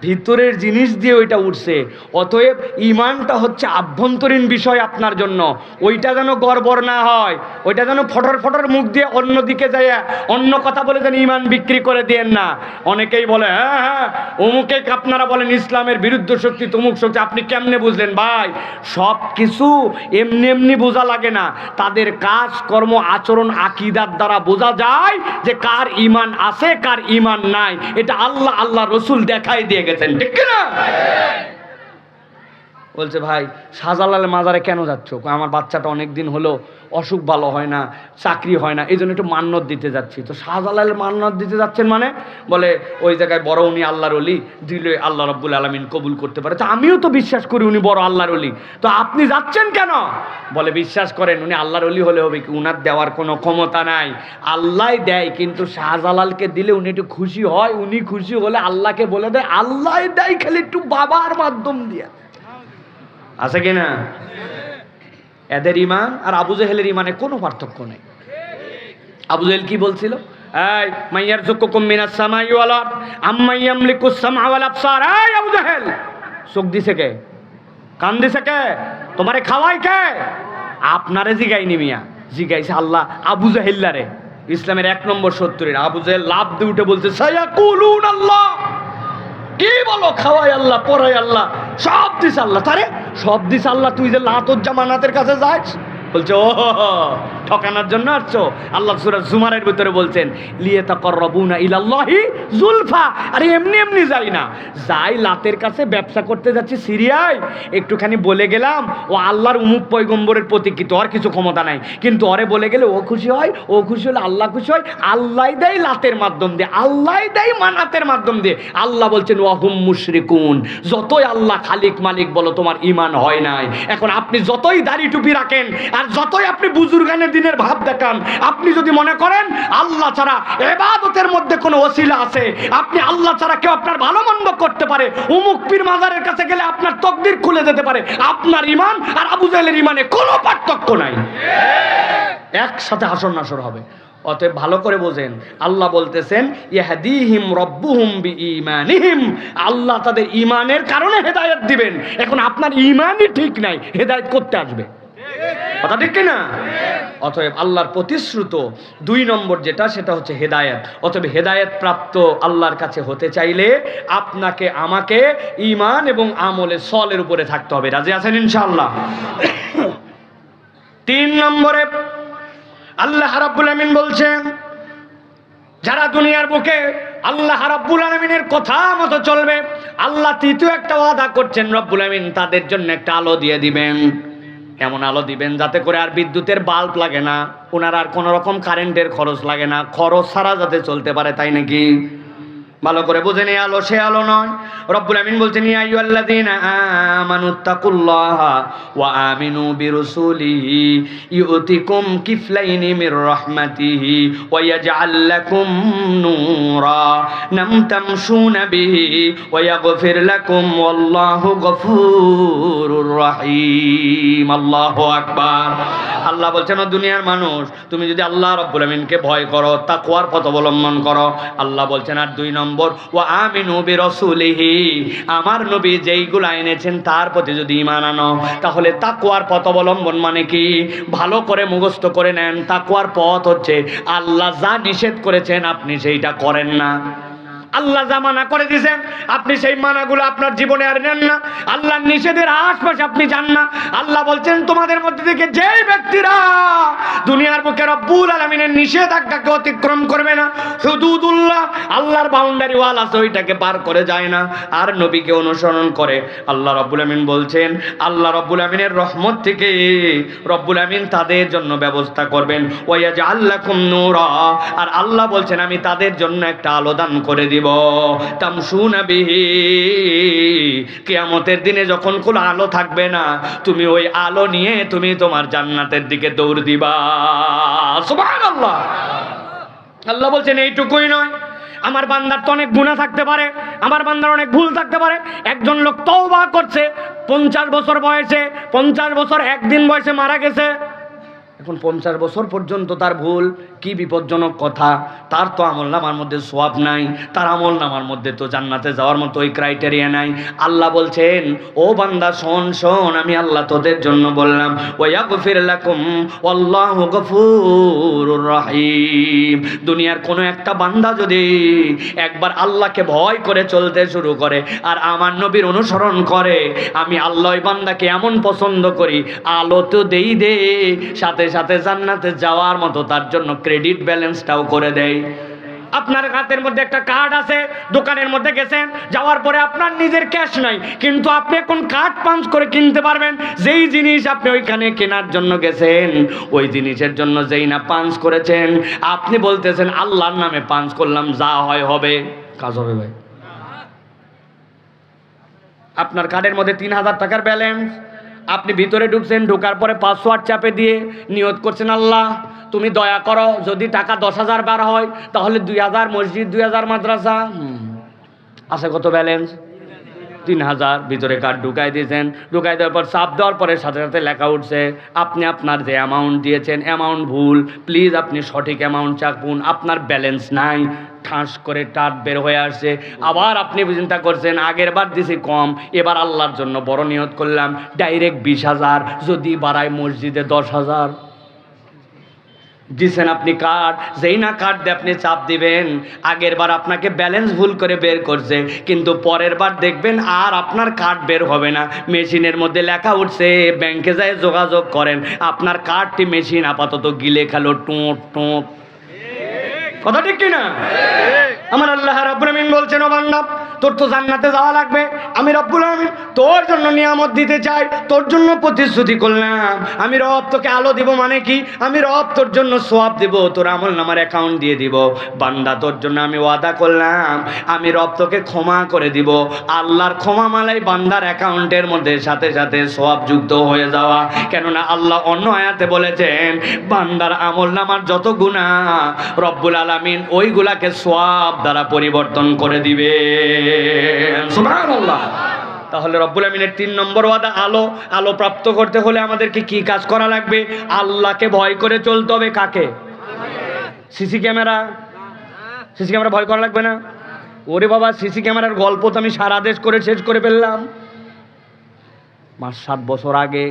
ভিতরের জিনিস দিয়ে ওইটা উঠছে। অতএব ঈমানটা হচ্ছে আভ্যন্তরীণ বিষয় আপনার জন্য, ওইটা যেন গড়বড় না হয়, ওইটা যেন ফটর ফটর মুখ দিয়ে অন্যদিকে যায় অন্য কথা বলে যেন ঈমান বিক্রি করে দেন না। অনেকেই বলে হ্যাঁ হ্যাঁ অমুকে আপনারা বলেন ইসলামের বিরুদ্ধ শক্তি, তমুক শক্তি। আপনি কেমনে বুঝলেন ভাই? সব কিছু এমনি এমনি বোঝা লাগে না, তাদের কাজ কর্ম আচরণ আকীদার দ্বারা বোঝা যায় যে কার ঈমান আছে কার ঈমান নাই। এটা আল্লাহ আল্লাহ রসুল দেখাই দিয়ে গেছেন, ঠিক না? বলছে ভাই শাহজালালের মাজারে কেন যাচ্ছ? আমার বাচ্চাটা অনেক দিন হলো অসুখ ভালো হয় না, চাকরি হয় না, এই জন্য একটু মান্নত দিতে যাচ্ছি। তো শাহজালালের মান্নত দিতে যাচ্ছেন মানে? বলে ওই জায়গায় বড় উনি আল্লাহর ওলি, দিলে আল্লাহ রাব্বুল আলামিন কবুল করতে পারে। তো আমিও তো বিশ্বাস করি উনি বড় আল্লাহর ওলি, তো আপনি যাচ্ছেন কেন? বলে বিশ্বাস করেন উনি আল্লাহর ওলি হলে হবে কি, উনার দেওয়ার কোনো ক্ষমতা নাই, আল্লাহই দেয়, কিন্তু শাহজালালকে দিলে উনি একটু খুশি হয়, উনি খুশি হলে আল্লাহকে বলে দেয় আল্লাহই দেয়, খালি একটু বাবার মাধ্যম দিয়ে। আছে কি না? এদের ঈমান আর আবু জেহেলের ঈমানে কোনো পার্থক্য নেই। আবু জেহেল কি বলছিল? এই মাইয়ারযুকুকুম মিনাস সামাই ওয়াল আরদ আম্মা ইয়ামলিকুস সামআ ওয়াল আবসার। এই আবু জেহেল, চোখ দিছে কে? কান দিছে কে? তোমারে খাওয়াই কে? আপনারে জিগাইনি মিয়া, জিগাইছে আল্লাহ আবু জেহেলারে। ইসলামের 1 নম্বর শত্রুর আবু জেহেল লাভ দিয়ে উঠে বলছে সায়াকুলুন আল্লাহ। কি বলো? খাওয়াই আল্লাহ, পড়াই আল্লাহ, সব দিস আল্লাহ। তারে সব দিস আল্লাহ, তুই যে লাতুজ্জামানাতের কাছে যাস? বলছে ও ঠকানোর জন্য আসছো। আল্লাহ সূরা জুমারের ভিতরে বলছেন লিয়াতাকাররাবুনা ইলাল্লাহি যুলফা। আরে এমনি এমনি যাই না, যাই লাতের কাছে ব্যবসা করতে যাচ্ছি সিরিয়ায়, একটুখানি বলে গেলাম ও আল্লাহর উমুক পয়গম্বরের প্রতীক্ষিত, আর কিছু ক্ষমতা নাই, কিন্তু ওরে বলে গেলে ও খুশি হয়, ও খুশি হলে আল্লাহ খুশি হয়। আল্লাহ দেয় লাতের মাধ্যম দিয়ে, আল্লাহ দেয় মানাতের মাধ্যম দিয়ে। আল্লাহ বলছেন ওয়াহুম মুশরিকুন। যতই আল্লাহ খালিক মালিক বলো, তোমার ঈমান হয় নাই। এখন আপনি যতই দাড়ি টুপি রাখেন আর যতই আপনি বুজুর্গানে দিনের ভাব দেখান। আপনি যদি মনে করেন আল্লাহ ছাড়া ইবাদতের মধ্যে কোনো ওসিলা আছে, আপনি আল্লাহ ছাড়া কেউ আপনার ভালো মন্দ করতে পারে, অমুক পীর মাজারের কাছে গেলে আপনার তকদির খুলে যেতে পারে, আপনার ঈমান আর আবু জাহেলের ঈমানে কোনো পার্থক্য নাই, একসাথে হাসর নাসর হবে। অতএব ভালো করে বোঝেন, আল্লাহ বলতেছেন ইয়াহদিহিম রব্বুহুম বিঈমানিহিম, আল্লাহ তাদের ঈমানের কারণে হেদায়েত দিবেন। এখন আপনার ঈমানই ঠিক নাই, হেদায়েত করতে আসবে? কথা ঠিক কিনা? অতএব আল্লাহর প্রতিশ্রুত 2 নম্বর যেটা, সেটা হচ্ছে হেদায়েত। অতএব হেদায়েত প্রাপ্ত আল্লাহর কাছে হতে চাইলে আপনাকে আমাকে ঈমান এবং আমলে সলের উপরে থাকতে হবে। রাজি আছেন ইনশাআল্লাহ? 3 নম্বরে আল্লাহ রাব্বুল আমিন বলছেন, যারা দুনিয়ার বুকে আল্লাহ রাব্বুল আমিনের কথা মতো চলবে, আল্লাহ তৃতীয় একটা ওয়াদা করছেন, রব্বুল আমিন তাদের জন্য একটা আলো দিয়ে দিবেন। এমন আলো দিবেন যাতে করে আর বিদ্যুতের বাল্ব লাগে না, ওনার আর কোনো রকম কারেন্টের খরচ লাগে না, খরচ ছাড়া যাতে চলতে পারে, তাই নাকি? ভালো করে বুঝেন, এই আলো সে আলো নয়। রব্বুল আমিন বলছেন ইয়া আইয়ুহাল্লাযীনা আমানুত্তাকুল্লাহা ওয়া আমিনু বিরাসূলিহি ইউতিকুম কিফলাইনি মির রাহমাতিহি ওয়া ইয়াজআল লাকুম নূরা নামতামশুনা বিহি ওয়া ইয়াগফির লাকুম ওয়াল্লাহু গফুরুর রহিম। আল্লাহু আকবার। আল্লাহ বলছেন, ও দুনিয়ার মানুষ, তুমি যদি আল্লাহ রব্বুল আমিনকে ভয় করো, তাকওয়ার পথ অবলম্বন করো, আল্লাহ বলছেন আর 2 নম্বর ওয়া আমিনু বিরাসূলিহি, আমার নবী যেইগুলো এনেছেন তার প্রতি যদি ঈমান আনো, তাহলে তাকওয়ার পথ অবলম্বন মানে কি? ভালো করে মুখস্থ করে নেন, তাকওয়ার পথ হচ্ছে আল্লাহ যা নিষেধ করেছেন আপনি সেইটা করেন না, আল্লাহ যা মানা করে দিয়েছেন আপনি সেই মানাগুলো আপনার জীবনে আর নেন না, আল্লাহর নিষেধের আশপাশে আপনি যান না। আল্লাহ বলছেন তোমাদের মধ্যে থেকে যেই ব্যক্তিরা দুনিয়ার বুকে রব্বুল আলামিনের নিষেধাজ্ঞাকে অতিক্রম করবে না, হুদুদুল্লাহ, আল্লাহর বাউন্ডারি ওয়াল আছে ওইটাকে পার করে যায় না, আর নবীকে অনুসরণ করে, আল্লাহ রব্বুল আমিন বলছেন আল্লাহ রব্বুল আমিনের রহমত থেকে রব্বুল আমিন তাদের জন্য ব্যবস্থা করবেন, ওয়া ইয়াজআল লাকুম নূরা, আর আল্লাহ বলছেন আমি তাদের জন্য একটা আলো দান করে দিব, তামশুনা বিহি, কিয়ামতের দিনে যখন কোনো আলো থাকবে না, তুমি ওই আলো নিয়ে তুমি তোমার জান্নাতের দিকে দৌড় দিবা। সুবহানাল্লাহ। আল্লাহ বলছেন এইটুকুই নয়, আমার বান্দার তো অনেক গুনাহ থাকতে পারে, আমার বান্দার অনেক ভুল থাকতে পারে। একজন লোক তওবা করছে 50 বছর বয়সে, 50 বছর একদিন বয়সে মারা গেছে, এখন 50 বছর পর্যন্ত তার ভুল, কি বিপজ্জনক কথা, তার তো আমলনামার মধ্যে সওয়াব নাই, তার আমলনামার মধ্যে তো জান্নাতে যাওয়ার মতো ওই ক্রাইটেরিয়া নাই। আল্লাহ বলছেন ও বান্দা শোন শোন, আমি আল্লাহ তোদের জন্য বললাম ওয়া ইয়াগফির লাকুম ওয়াল্লাহু গফুরুর রহিম। দুনিয়ার কোনো একটা বান্দা যদি একবার আল্লাহকে ভয় করে চলতে শুরু করে আর আমার নবীর অনুসরণ করে, আমি আল্লাহ ওই বান্দাকে এমন পছন্দ করি, আলো তো দেই দে, সাথে সাথে জান্নাতে যাওয়ার মতো তার জন্য ক্রেডিট ব্যালেন্সটাও করে দেয়। আপনার হাতের মধ্যে একটা কার্ড আছে, দোকানের মধ্যে গেছেন, যাওয়ার পরে আপনার নিজের ক্যাশ নাই, কিন্তু আপনি এখন কার্ড পাঞ্চ করে কিনতে পারবেন। যেই জিনিস আপনি ওইখানে কেনার জন্য গেছেন, ওই জিনিসের জন্য যেই না পাঞ্চ করেছেন, আপনি বলতেছেন আল্লাহর নামে পাঞ্চ করলাম, যা হয় হবে, কাজ হবে ভাই। আপনার কার্ডের মধ্যে 3000 টাকার ব্যালেন্স, আপনি ভিতরে ঢুকছেন, ঢোকার পরে পাসওয়ার্ড চাপে দিয়ে নিয়ত করছেন আল্লাহ তুমি দয়া করো, যদি টাকা 10,000 বার হয় তাহলে 2000 মসজিদ, 2000 মাদ্রাসা, আছে কত ব্যালেন্স? 3000। ভিতরে কার্ড ঢুকাই দিয়েছেন, ঢুকাই দেওয়ার পর চাপ দেওয়ার পরে সাথে সাথে লেখা উঠছে আপনি আপনার যে অ্যামাউন্ট দিয়েছেন অ্যামাউন্ট ভুল, প্লিজ আপনি সঠিক অ্যামাউন্ট চাপুন, আপনার ব্যালেন্স নাই। ঠাস করে টাট বের হয়ে আসছে। আবার আপনি চিন্তা করছেন আগের বার দিছি কম, এবার আল্লাহর জন্য বড় নিয়ত করলাম, ডাইরেক্ট 20,000, যদি বাড়ায় মসজিদে 10,000 দিছেন আপনি কার্ড। যেই না কার্ড দিয়ে আপনি চাপ দিবেন, আগের বার আপনাকে ব্যালেন্স ভুল করে বের করছে, কিন্তু পরের বার দেখবেন আর আপনার কার্ড বের হবে না, মেশিনের মধ্যে লেখা উঠছে ব্যাংকে যায় যোগাযোগ করেন, আপনার কার্ডটি মেশিন আপাতত গিলে খেলো টোঁট টোঁট। কথা ঠিক কিনা? আমার আল্লাহ রাব্বুল আমিন বলছেন ও বান্দা তোর তো জান্নাতে যাওয়া লাগবে, আমি রব্বুল আলামিন তোর জন্য নিয়ামত দিতে চাই, তোর জন্য প্রতিশ্রুতি করলাম, আমি রব তোকে আলো দিব, মানে কি আমি রব তোর জন্য সওয়াব দিব, তোর আমল নামার অ্যাকাউন্ট দিয়ে দিব। বান্দা তোর জন্য আমি ওয়াদা করলাম, আমি রব তোকে ক্ষমা করে দিব। আল্লাহর ক্ষমা মালাই বান্দার অ্যাকাউন্টের মধ্যে সাথে সাথে সওয়াব যুক্ত হয়ে যাওয়া। কেননা আল্লাহ অন্য আয়াতে বলেছেন, বান্দার আমল নামার যত গুনাহ রব্বুল আলামিন ওইগুলাকে সওয়াব দ্বারা পরিবর্তন করে দিবে। সুবহানাল্লাহ। তাহলে রব্বুল আমিনের 3 নম্বর ওয়াদা আলো। আলো প্রাপ্ত করতে হলে আমাদেরকে কি কাজ করা লাগবে? আল্লাহকে ভয় করে চলতে হবে। কাকে? CC camera. সিসি ক্যামেরা ভয় করা লাগবে না? ওরে বাবা, সিসি ক্যামেরার গল্প তো আমি সারা দেশ করে শেষ করে ফেললাম। 7 বছর আগে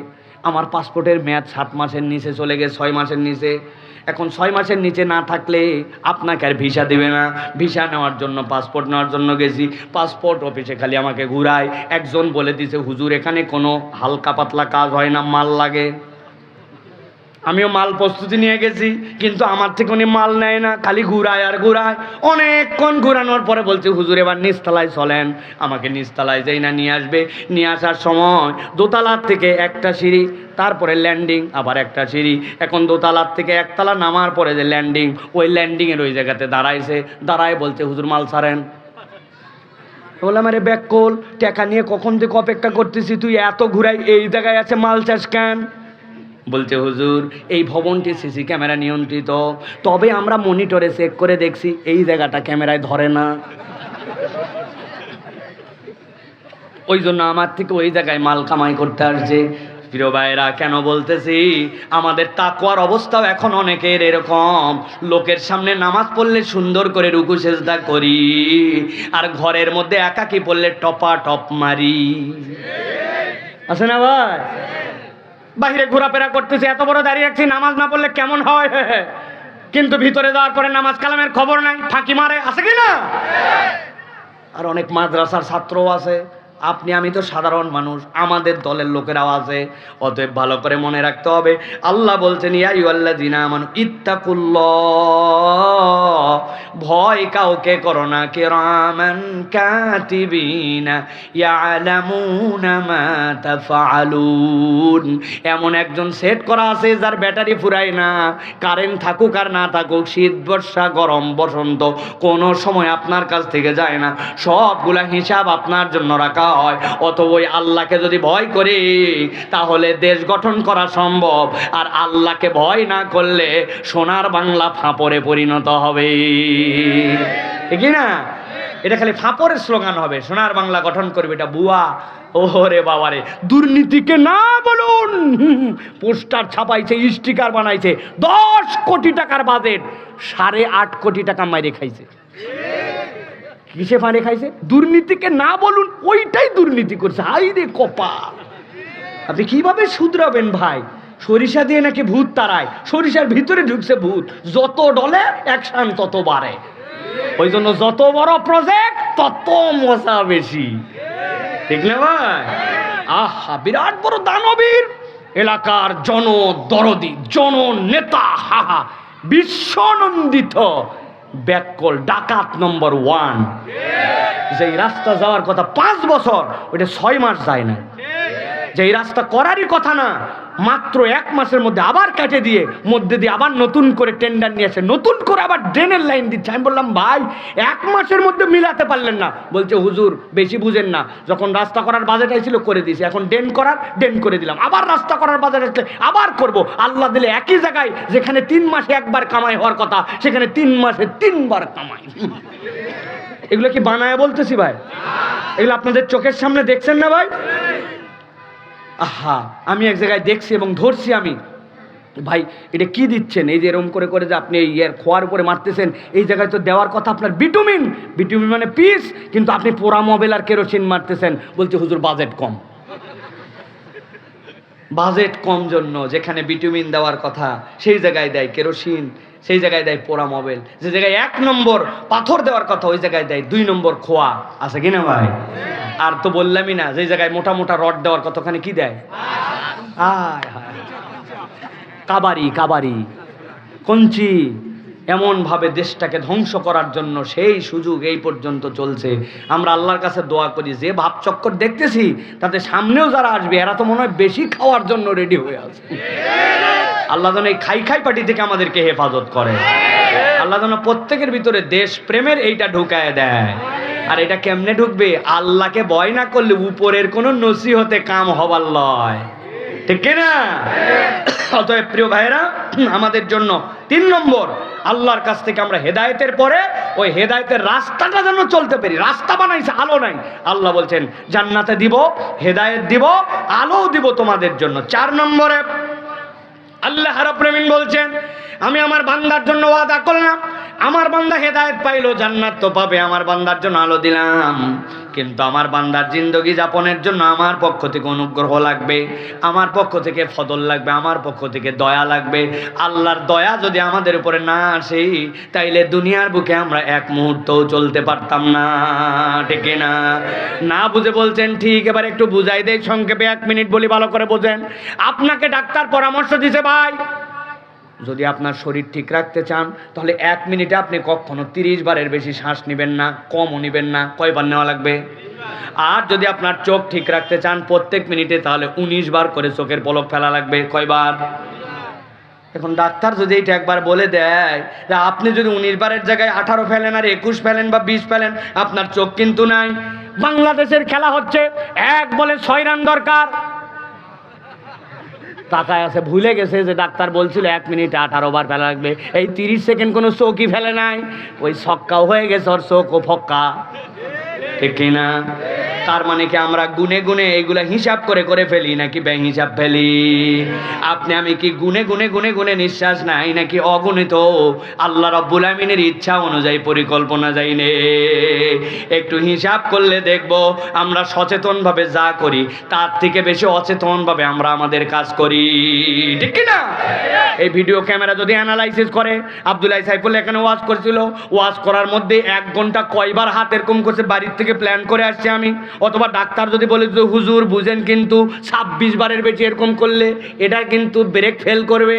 আমার পাসপোর্টের মেয়াদ 7 মাসের নিচে চলে গেছে, 6 মাসের নিচে। এখন 6 মাসের নিচে না থাকলে আপনাকে আর ভিসা দেবে না। ভিসা নেওয়ার জন্য, পাসপোর্ট নেওয়ার জন্য গেছি, পাসপোর্ট অফিসে খালি আমাকে ঘুরায়। একজন বলে দিছে, হুজুর এখানে কোনো হালকা পাতলা কাজ হয় না, মাল লাগে। আমিও মাল প্রস্তুতি নিয়ে গেছি, কিন্তু আমার থেকে উনি মাল নেয় না, খালি ঘুরায় আর ঘুরায়। অনেকক্ষণ ঘুরানোর পরে বলছে, হুজুর এবার নিচতলায় চলেন। আমাকে নিচতলায় যাই না নিয়ে আসবে। নিয়ে আসার সময় দোতলার থেকে একটা সিঁড়ি, তারপরে ল্যান্ডিং, আবার একটা সিঁড়ি। এখন দোতলার থেকে একতলা নামার পরে যে ল্যান্ডিং, ওই ল্যান্ডিংয়ের ওই জায়গাতে দাঁড়াইছে। দাঁড়ায় বলছে, হুজুর মাল ছাড়েন। বললাম, আরে ব্যাক কল, টাকা নিয়ে কখন থেকে অপেক্ষা করতেছি, তুই এত ঘুরাই এই জায়গায় আছে, মাল চাস কেন? বলছে, হুজুর এই ভবনটি সিসি ক্যামেরা নিয়ন্ত্রিত, তবে আমরা মনিটরে চেক করে দেখছি এই জায়গাটা ক্যামেরায় ধরে না, ওই জন্য আমার থেকে ওই জায়গায় মাল কামাই করতে আসছে। প্রিয় ভাইরা, কেন বলতেছি? আমাদের তাকওয়ার অবস্থাও এখন অনেকের এরকম। লোকের সামনে নামাজ পড়লে সুন্দর করে রুকু সেজদা করি, আর ঘরের মধ্যে একাকী পড়লে টপা টপ মারি। আছে না ভাই? বাহিরে ঘোরাফেরা করতেছি, এত বড় দাঁড়িয়ে রাখছি, নামাজ না পড়লে কেমন হয়, কিন্তু ভিতরে যাওয়ার পরে নামাজ কালামের খবর নাই, ফাঁকি মারে। আছে কি না? আর অনেক মাদ্রাসার ছাত্রও আছে। আপনি আমি তো সাধারণ মানুষ, আমাদের দলের লোকেরাও আছে। অতএব ভালো করে মনে রাখতে হবে, আল্লাহ বলছেন, ইয়া আইয়ুহাল্লাযীনা আমানু ইত্তাকুল্লাহ, ভয় কাউকে করো না, কিরামান কাতিবিনা ইয়ালামুনা মা তাফআলুন। এমন একজন সেট করা আছে যার ব্যাটারি ফুরায় না, কারেন্ট থাকুক আর না থাকুক, শীত বর্ষা গরম বসন্ত, কোনো সময় আপনার কাছ থেকে যায় না, সবগুলা হিসাব আপনার জন্য রাখা হয়। অতএব আল্লাহকে যদি ভয় করি তাহলে দেশ গঠন করা সম্ভব, আর আল্লাহকে ভয় না করলে সোনার বাংলা ফাঁপড়ে পরিণত হবে। ঠিক না? এটা খালি ফাঁপড়ের স্লোগান হবে, সোনার বাংলা গঠন করবে, এটা বুয়া। ওরে বাবারে, দুর্নীতিকে না বলুন। পোস্টার ছাপাইছে, স্টিকার বানাইছে, 10 কোটি টাকার বাজেট, 8.5 কোটি টাকা মাইরে খাইছে। কিসে ফাঁড়ে খাইছে? দুর্নীতিকে না বলুন, ওইটাই দুর্নীতি করছে। হাই রে কপাল! আপনি কিভাবে শুধরাবেন ভাই? সরিষা দিয়ে নাকি ভূত তাড়ায়, সরিষার ভিতরে ঢুকছে ভূত। যত ডলে অ্যাকশন তত বাড়ে। ওই জন্য যত বড় প্রজেক্ট তত মজা বেশি। ঠিক না ভাই? আহা, বিরাট বড় দানবীর, এলাকার জনদরদি, জননেতা, হাহা, বিশ্বনন্দিত ব্যাককল ডাকাত নম্বর 1। যে রাস্তা যাওয়ার কথা 5 বছর, ওইটা 6 মাস যায় না। যে রাস্তা করারই কথা না, মাত্র 1 মাসের মধ্যে আবার কেটে দিয়ে, মধ্যে দিয়ে আবার নতুন করে টেন্ডার নিয়ে আসে, নতুন করে আবার ড্রেনের লাইন দিচ্ছে। আমি বললাম, ভাই 1 মাসের মধ্যে মিলাতে পারলেন না? বলছে, হুজুর বেশি বুঝেন না, যখন রাস্তা করার বাজেট আইছিল করে দিয়েছি, এখন ড্রেন করার ড্রেন করে দিলাম, আবার রাস্তা করার বাজেট আসলে আবার করব। আল্লাহ দিলে একই জায়গায়, যেখানে 3 মাসে 1 বার কামাই হওয়ার কথা, সেখানে 3 মাসে 3 বার কামাই। এগুলো কি বানায় বলতেছি ভাই? এগুলো আপনাদের চোখের সামনে দেখছেন না ভাই? আহা, আমি এক জায়গায় দেখছি এবং ধরছি। আমি, ভাই এটা কি দিচ্ছেন? এই যে এরকম করে করে যে আপনি এই খোয়ার উপরে মারতেছেন, এই জায়গায় তো দেওয়ার কথা আপনার ভিটামিন, ভিটামিন মানে পিস, কিন্তু আপনি পোড়া মোবাইল আর কেরোসিন মারতেছেন। বলছে, হুজুর বাজেট কম। বাজেট কম জন্য যেখানে ভিটামিন দেওয়ার কথা সেই জায়গায় দেয় কেরোসিন, সেই জায়গায় দেয় পোড়া মোবাইল। যে জায়গায় 1 নম্বর পাথর দেওয়ার কথা ওই জায়গায় দেয় 2 নম্বর খোয়া। আছে কিনা ভাই? আর তো বললামই না, যে জায়গায় মোটা মোটা রড দেওয়ার কথা ওখানে কি দেয়? আয় হায়, কাবারি, কাবারি, কঞ্চি, এমনভাবে দেশটাকে ধ্বংস করার জন্য সেই সুযোগ এই পর্যন্ত চলছে। আমরা আল্লাহর কাছে দোয়া করি, যে ভাবচক্কর দেখতেছি তাতে সামনেও যারা আসবে এরা তো মনে হয় বেশি খাওয়ার জন্য রেডি হয়ে আছে। আল্লাহ যেন এই খাই খাই পার্টি থেকে আমাদেরকে হেফাজত করে। আল্লাহ যেন প্রত্যেকের ভিতরে দেশ প্রেমের এইটা ঢুকায় দেয়। আর এটা কেমনে ঢুকবে? আল্লাহকে ভয় না করলে উপরের কোনো নসিহতে কাম হবার লয়, ঠিক না? অতএব প্রিয় ভাইরা, আমাদের জন্য 3 নম্বর, আল্লাহর কাছ থেকে আমরা হেদায়েতের পরে ওই হেদায়েতের রাস্তাটা যেন চলতে পারি। রাস্তা বানাইছে, আলো নাই। আল্লাহ বলছেন জান্নাতে দিব, হেদায়েত দিব, আলো দিব তোমাদের জন্য। 4 নম্বরে আল্লাহ রাব্বুল আমিন বলছেন, আমি আমার বান্দার জন্য ওয়াদা করলাম, আমার বান্দা হেদায়েত পাইলো, জান্নাত তো পাবে, আমার বান্দার জন্য আলো দিলাম। কিন্তু আমার বান্দার জিন্দগি যাপনের জন্য আমার পক্ষ থেকে অনুগ্রহ লাগবে, আমার পক্ষ থেকে ফদল লাগবে, আমার পক্ষ থেকে দয়া লাগবে। আল্লাহর দয়া যদি আমাদের উপরে না আসে, তাইলে দুনিয়ার বুকে আমরা এক মুহূর্তও চলতে পারতাম না, ঠিক না? না বুঝে বলছেন ঠিক, এবার একটু বুঝাই দেই সংক্ষেপে, 1 মিনিট বলি, ভালো করে বোঝেন। আপনাকে ডাক্তার পরামর্শ দিছে, ভাই যদি আপনার শরীর ঠিক রাখতে চান তাহলে 1 মিনিটে আপনি কখনো 30 বারের বেশি শ্বাস নেবেন না, কমও নেবেন না। কয়বার নেওয়া লাগবে? আর যদি আপনার চোখ ঠিক রাখতে চান প্রত্যেক মিনিটে, তাহলে 19 বার করে চোখের পলক ফেলা লাগবে। কয়বার? এখন ডাক্তার যদি এটা একবার বলে দেয় যে আপনি যদি 19 বারের জায়গায় 18 ফেলেন আর 21 ফেলেন বা 20 ফেলেন, আপনার চোখ কিন্তু নাই। বাংলাদেশের খেলা হচ্ছে, 1 বলে 6 রান দরকার। তাকায় আছে, ভুলে গেছে যে ডাক্তার বলছিল 1 মিনিটে 18 বার ফেলা লাগবে। এই 30 সেকেন্ড কোনো চৌকি ফেলে নাই, ওই ছক্কাও হয়ে গেছে, ওর চৌকো ফক্কা, ঠিক কিনা? তার মানে কি আমরা গুনে গুনে এইগুলা হিসাব করে করে ফেলি নাকি বেহিসাব ফেলি? আপনি আমি কি গুনে গুনে গুনে গুনে নিঃশ্বাস নাই নাকি অগণিত আল্লাহ রাব্বুল আমিনের ইচ্ছা অনুযায়ী পরিকল্পনা যাইনে? একটু হিসাব করলে দেখব আমরা সচেতনভাবে যা করি তার থেকে বেশি অচেতনভাবে আমরা আমাদের কাজ করি, ঠিক কি না? এই ভিডিও ক্যামেরা যদি অ্যানালাইসিস করে, আব্দুল্লাহ সাইফুল্লাহ এখানে ওয়াজ করেছিল, ওয়াজ করার মধ্যে 1 ঘন্টা কয়বার হাত এরকম করছে, বাড়ির থেকে প্ল্যান করে আসছি আমি। অথবা ডাক্তার যদি বলে যে হুজুর বুঝেন কিন্তু 26 বারের বেশি এরকম করলে এটা কিন্তু ব্রেক ফেল করবে,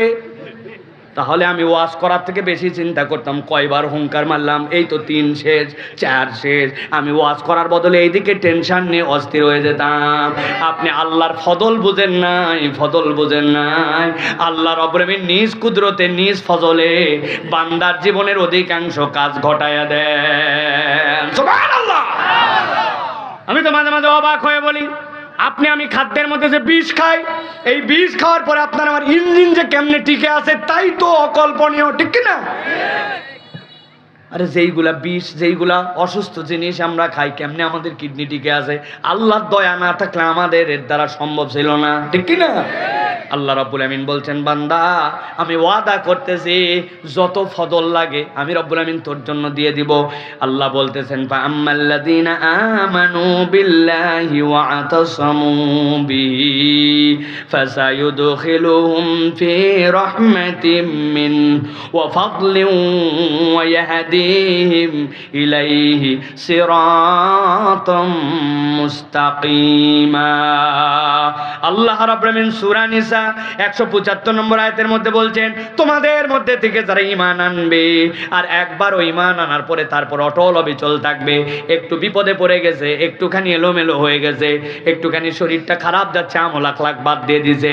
তাহলে আমি ওয়াজ করার থেকে বেশি চিন্তা করতাম কয়বার হুঙ্কার মারলাম, এই তো 3 শেষ, 4 শেষ। আমি ওয়াজ করার বদলে এইদিকে টেনশন নিয়ে অস্থির হয়ে যেতাম। আপনি আল্লাহর ফজল বুঝেন নাই, ফজল বুঝেন নাই। আল্লাহ রাব্বুল আমিন নিজ কুদরতে নিজ ফজলে বান্দার জীবনের অধিকাংশ কাজ ঘটায়া দেন। সুবহানাল্লাহ। আমি তো মাঝে মাঝে অবাক হয়ে বলি, আপনি আমি খাদ্যের মধ্যে যে বিষ খাই, এই বিষ খাওয়ার পরে আপনার আমার ইঞ্জিন যে কেমনে টিকে আছে তাই তো অকল্পনীয়, ঠিক কিনা? আরে যেইগুলা বিষ, যেইগুলা অসুস্থ জিনিস আমরা খাই, কেমনে আমাদের কিডনি টিকে আছে? আল্লাহর দয়া না থাকলে আমাদের এর দ্বারা সম্ভব ছিল না, ঠিক কিনা? আল্লাহ রাব্বুল আমিন বলছেন, বান্দা আমি ওয়াদা করতেছি যত ফজল লাগে আমি রাব্বুল আমিন তোর জন্য দিয়ে দিব। আল্লাহ বলতেছেন, ফাআম্মাল্লাযীনা আমানু বিল্লাহি ওয়া আতাসামু বিহি ফাসায়ুদখিলুহুম ফি রাহমাতিম মিন ওয়া ফাদলিন ওয়া ইয়াহদিহিম ইলাইহি সিরাতাম মুস্তাকিমা। আল্লাহ রাব্বুল আমিন সূরা নিসা 175 নম্বর আয়াতের মধ্যে বলছেন, তোমাদের মধ্যে থেকে যারা ঈমান আনবে আর একবার ওই ঈমান আনার পরে তারপর অটল অবিচল থাকবে, একটু বিপদে পড়ে গেছে, একটুখানি এলোমেলো হয়ে গেছে, একটুখানি শরীরটা খারাপ যাচ্ছে, আমল আখলাক বাদ দিয়ে দিয়েছে,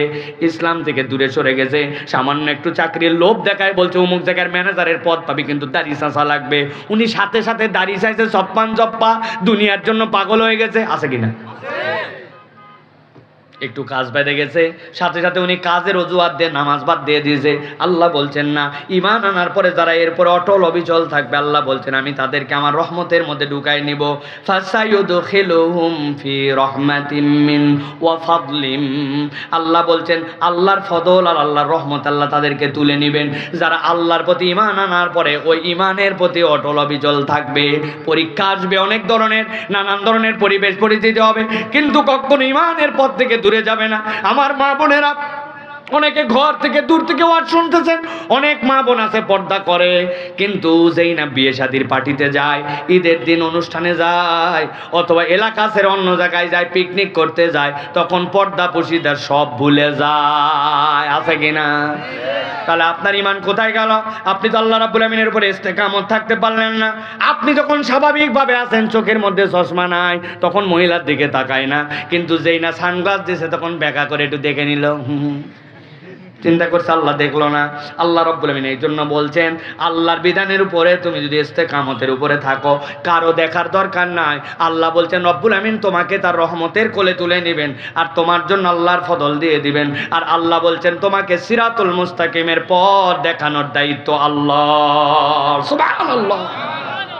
ইসলাম থেকে দূরে সরে গেছে, সামান্য একটু চাকরির লোভ দেখায়, বলছে অমুক জায়গার ম্যানেজারের পদ পাবি কিন্তু দাড়ি চাঁচা লাগবে, উনি সাথে সাথে দাড়ি চাইছে, সপ্পান জপ্পা, দুনিয়ার জন্য পাগল হয়ে গেছে, আছে কিনা? একটু কাজ বেঁধে গেছে, সাথে সাথে উনি কাজের অজুহাত দিয়ে নামাজ বাদ দিয়ে দিয়েছে। আল্লাহ বলছেন না, ঈমান আনার পরে যারা এরপরে অটল অবিচল থাকবে, আল্লাহ বলছেন আমি তাদেরকে আমার রহমতের মধ্যে ঢুকাই নিব। ফাসায়ুদখিলুহুম ফি রাহমাতিম মিন ওয়া ফাদলিম। আল্লাহ বলছেন আল্লাহর ফজল আর আল্লাহর রহমত আল্লাহ তাদেরকে তুলে নেবেন যারা আল্লাহর প্রতি ঈমান আনার পরে ওই ঈমানের প্রতি অটল অবিচল থাকবে। পরীক্ষা আসবে অনেক ধরনের, নানান ধরনের পরিবেশ পরিস্থিতি হবে, কিন্তু কখনো ঈমানের পথ থেকে দূরে যাবে না। আমার মা বোনেরা অনেকে ঘর থেকে দূর থেকে ওয়াজ শুনতেছেন, অনেক মা বোন আছে পর্দা করে, কিন্তু যেই না বিয়ে শাদীর পার্টিতে যায়, ঈদের দিন অনুষ্ঠানে যায়, অথবা এলাকার অন্য জায়গায় যায়, পিকনিক করতে যায়, তখন পর্দা পশিদার সব ভুলে যায়, আছে কিনা? তাহলে আপনার ঈমান কোথায় গেল? আপনি তো আল্লাহ রাব্বুল আমিনের উপরে ইস্তেকামত থাকতে পারলেন না। আপনি যখন স্বাভাবিকভাবে আছেন, চোখের মধ্যে চশমা নাই, তখন মহিলার দিকে তাকায় না, কিন্তু যেই না সানগ্লাস দিয়েছে তখন ব্যাকা করে একটু দেখে নিল, চিন্তা করছে আল্লাহ দেখলো না। আল্লাহ রাব্বুল আমিন এই জন্য বলছেন, আল্লাহর বিধানের উপরে তুমি যদি ইস্তেকামতের উপরে থাকো, কারো দেখার দরকার নাই। আল্লাহ বলছেন রব্বুল আমিন তোমাকে তার রহমতের কোলে তুলে নেবেন, আর তোমার জন্য আল্লাহর ফজল দিয়ে দিবেন। আর আল্লাহ বলছেন তোমাকে সিরাতুল মুস্তাকিমের পথ দেখানোর দায়িত্ব আল্লাহ। সুবহানাল্লাহ,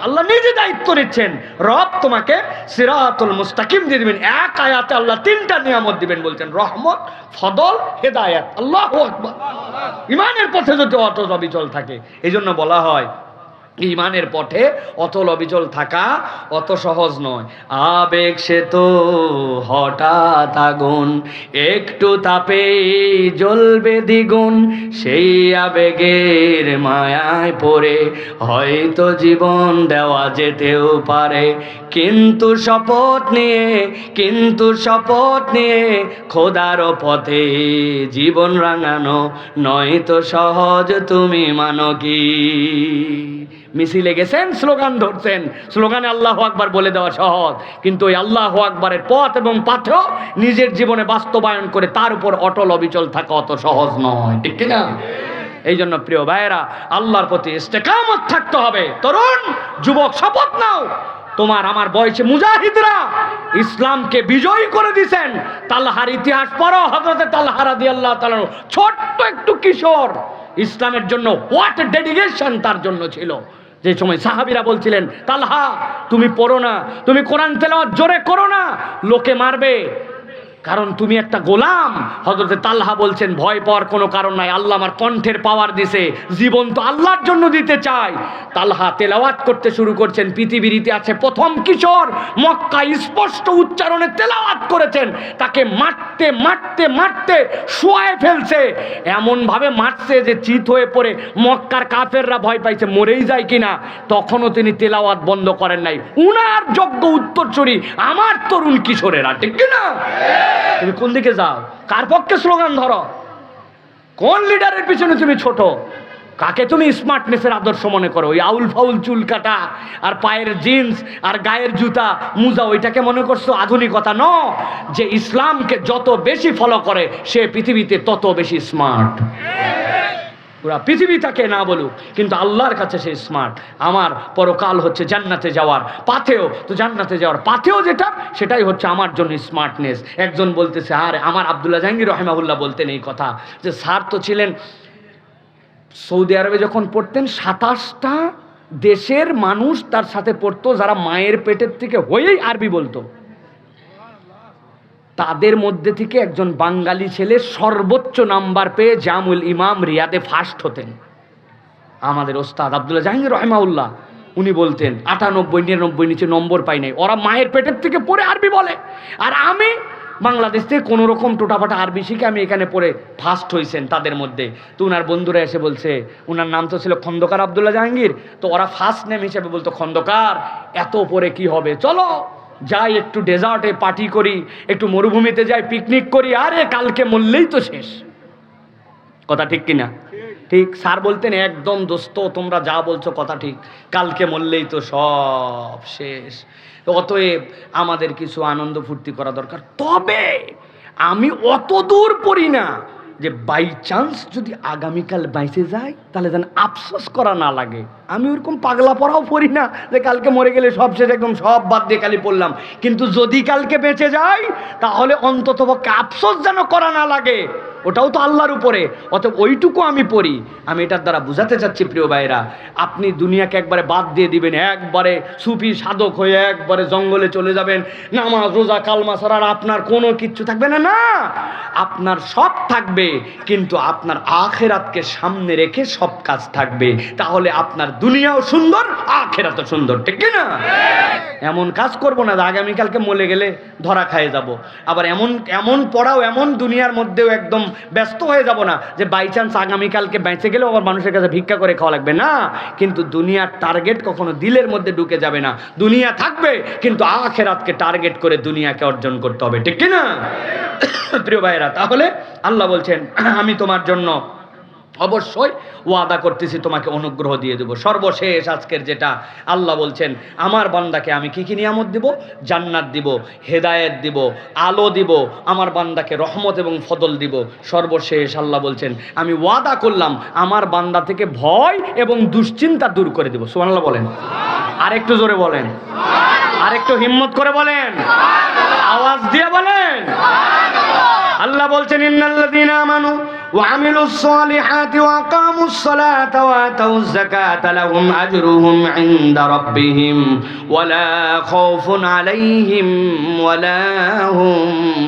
আল্লাহ নিজে দায়িত্ব নিচ্ছেন। রব তোমাকে সিরাতুল মুস্তাকিম দিয়ে দিবেন। এক আয়াতে আল্লাহ তিনটা নিয়ামত দিবেন, বলছেন রহমত, ফদল, হেদায়েত। আল্লাহু আকবার। ঈমানের পথে যদি অটল অবিচল থাকে, এই জন্য বলা হয় ঈমানের পথে অটল অবিচল থাকা অত সহজ নয়। আবেগ সে তো হঠাৎ আগুন, একটু তাপে জ্বলবে দ্বিগুণ, সেই আবেগের মায়ায় পড়ে হয়তো জীবন দেওয়া যেতেও পারে। কিন্তু শপথ নিয়ে খোদার পথে জীবন রাঙানো নয় তো সহজ, তুমি মানো কি? মিছিলে গেছেন, স্লোগান ধরছেন, স্লোগানে আল্লাহু আকবার বলে দেওয়া সহজ, কিন্তু ওই আল্লাহু আকবারের পথ এবং পাথেও নিজের জীবনে বাস্তবায়ন করে তার উপর অটল অবিচল থাকা অত সহজ নয়, ঠিক কিনা? এই জন্য প্রিয় ভাইয়েরা, আল্লাহর প্রতি ইস্তেকামত থাকতে হবে। তরুণ যুবক, শপথ নাও। তোমার আমার বয়সে মুজাহিদরা ইসলামকে বিজয়ী করে দিয়েছেন। তালহার ইতিহাস পড়ো, হযরতে তালহা রাদিয়াল্লাহু তাআলা ছোট্ট একটু কিশোর, ইসলামের জন্য হোয়াট ডেডিকেশন তার জন্য ছিল। যে সময় সাহাবীরা বলছিলেন, তালহা তুমি পড়ো না, তুমি কোরআন তেলাওয়াত জোরে করো না, লোকে মারবে, কারণ তুমি একটা গোলাম। হযরতে তালহা বলছেন, ভয় পাওয়ার কোনো কারণ নাই, আল্লাহ আমার কণ্ঠের পাওয়ার দিছে, জীবন তো আল্লাহর জন্য দিতে চাই। তালহা তেলাওয়াত করতে শুরু করছেন। পৃথিবীর ইতিহাসে প্রথম কিশোর মক্কায় স্পষ্ট উচ্চারণে তেলাওয়াত করেছেন। তাকে মারতে মারতে মারতে শোয়ায় ফেলছে, এমনভাবে মারছে যে চিত হয়ে পড়ে মক্কার কাফেররা ভয় পাইছে মরেই যায় কিনা। তখনও তিনি তেলাওয়াত বন্ধ করেন নাই। উনার যোগ্য উত্তরসূরি আমার তরুণ কিশোরেরা, ঠিক কিনা? তুমি কোন দিকে যাও? কার পক্ষে স্লোগান ধরো? কোন লিডারের পিছনে তুমি ছোট? কাকে তুমি স্মার্টনেসের আদর্শ মনে করো? ওই আউল ফাউল চুল কাটা আর পায়ের জিন্স আর গায়ের জুতা মুজা, ওইটাকে মনে করছো আধুনিকতা? ন, যে ইসলামকে যত বেশি ফলো করে সে পৃথিবীতে তত বেশি স্মার্ট। পুরা পৃথিবী তাকে না বলুক, কিন্তু আল্লাহর কাছে সে স্মার্ট। আমার পরকাল হচ্ছে জান্নাতে যাওয়ার পাথেও, তো জান্নাতে যাওয়ার পাথেও যেটা, সেটাই হচ্ছে আমার জন্য স্মার্টনেস। একজন বলতেছে, আরে আমার আব্দুল্লাহ জাহাঙ্গীর রহিমাহুল্লাহ বলতেন এই কথা, যে স্যার তো ছিলেন সৌদি আরবে, যখন পড়তেন 27টা দেশের মানুষ তার সাথে পড়তো, যারা মায়ের পেটের থেকে হয়েই আরবি বলতো। তাদের মধ্যে থেকে একজন বাঙালি ছেলে সর্বোচ্চ নাম্বার পেয়ে জামুল ইমাম রিয়াদে ফার্স্ট হতেন। আমাদের ওস্তাদ আব্দুল্লাহ জাহাঙ্গীর রহিমাহুল্লাহ উনি বলতেন 98, 99 নিচে নম্বর পাই নাই। ওরা মায়ের পেটের থেকে পড়ে আরবি বলে, আর আমি বাংলাদেশ থেকে কোনো রকম টোটাফাটা আরবি শিখে আমি এখানে পড়ে ফার্স্ট হয়েছেন তাদের মধ্যে। তো উনার বন্ধুরা এসে বলছে, উনার নাম তো ছিল খন্দকার আব্দুল্লাহ জাহাঙ্গীর, তো ওরা ফার্স্ট নেম হিসেবে বলতো, খন্দকার এত পরে কি হবে, চলো যাই একটু ডেজার্টে পার্টি করি, একটু মরুভূমিতে যাই পিকনিক করি, আরে কালকে মরলেই তো শেষ। কথা ঠিক কিনা? ঠিক। স্যার বলতেন, একদম দোস্ত তোমরা যা বলছো কথা ঠিক, কালকে মরলেই তো সব শেষ। অতএব আমাদের কিছু আনন্দ ফুর্তি করা দরকার। তবে আমি অত দূর পড়ি না যে বাই চান্স যদি আগামীকাল বাইসে যায় তাহলে যেন আফসোস করা না লাগে। আমি ওরকম পাগলা পড়াও পড়ি না যে কালকে মরে গেলে সব শেষ, একদম সব বাদ দিয়ে কালি পড়লাম। কিন্তু যদি কালকে বেঁচে যাই তাহলে অন্ততপক্ষে আফসোস যেন করা না লাগে, ওটাও তো আল্লাহর উপরে। অতএব ওইটুকু আমি পড়ি। আমি এটার দ্বারা বুঝাতে চাচ্ছি প্রিয় ভাইরা, আপনি দুনিয়াকে একবারে বাদ দিয়ে দিবেন, একবারে সুফি সাধক হয়ে একবারে জঙ্গলে চলে যাবেন, নামাজ রোজা কালমা ছাড়া আপনার কোনো কিচ্ছু থাকবে না। না, আপনার সব থাকবে, কিন্তু আপনার আখিরাতকে সামনে রেখে সব কাজ থাকবে। তাহলে আপনার দুনিয়াও সুন্দর, আখিরাতও সুন্দর, ঠিক না? এমন কাজ করব না যে আগামীকালকে মরে গেলে ধরা খায় যাব। আবার এমন পড়াও, এমন দুনিয়ার মধ্যেও একদম ব্যস্ত হয়ে যাব না যে বাই চান্স আগামীকালকে বেঁচে গেলেও আবার মানুষের কাছে ভিক্ষা করে খাওয়া লাগবে না। কিন্তু দুনিয়ার টার্গেট কখনো দিলের মধ্যে ঢুকে যাবে না। দুনিয়া থাকবে, কিন্তু আখিরাতকে টার্গেট করে দুনিয়াকে অর্জন করতে হবে, ঠিক না প্রিয় ভাইয়েরা? তাহলে আল্লাহ বলছেন, আমি তোমার জন্য অবশ্যই ওয়াদা করতেছি তোমাকে অনুগ্রহ দিয়ে দেব। সর্বশেষ আজকের যেটা, আল্লাহ বলছেন আমার বান্দাকে আমি কি কি নিয়ামত দিব? জান্নাত দিব, হেদায়েত দিব, আলো দিব, আমার বান্দাকে রহমত এবং ফদল দিব। সর্বশেষ আল্লাহ বলছেন আমি ওয়াদা করলাম আমার বান্দা থেকে ভয় এবং দুশ্চিন্তা দূর করে দেব। সুবহানাল্লাহ বলেন, আরেকটু জোরে বলেন, আরেকটু হিম্মত করে বলেন, আওয়াজ দিয়ে বলেন। আল্লাহ বলছেন ইন্নাল্লাযীনা আমানু ওয়া আমিলুস সালিহাতি ওয়া আকামুস সালাতা ওয়া আতাউয যাকাতা লাহুম আজরুহুম ইনদা রাব্বিহিম ওয়া লা খাউফুন আলাইহিম ওয়া লা হুম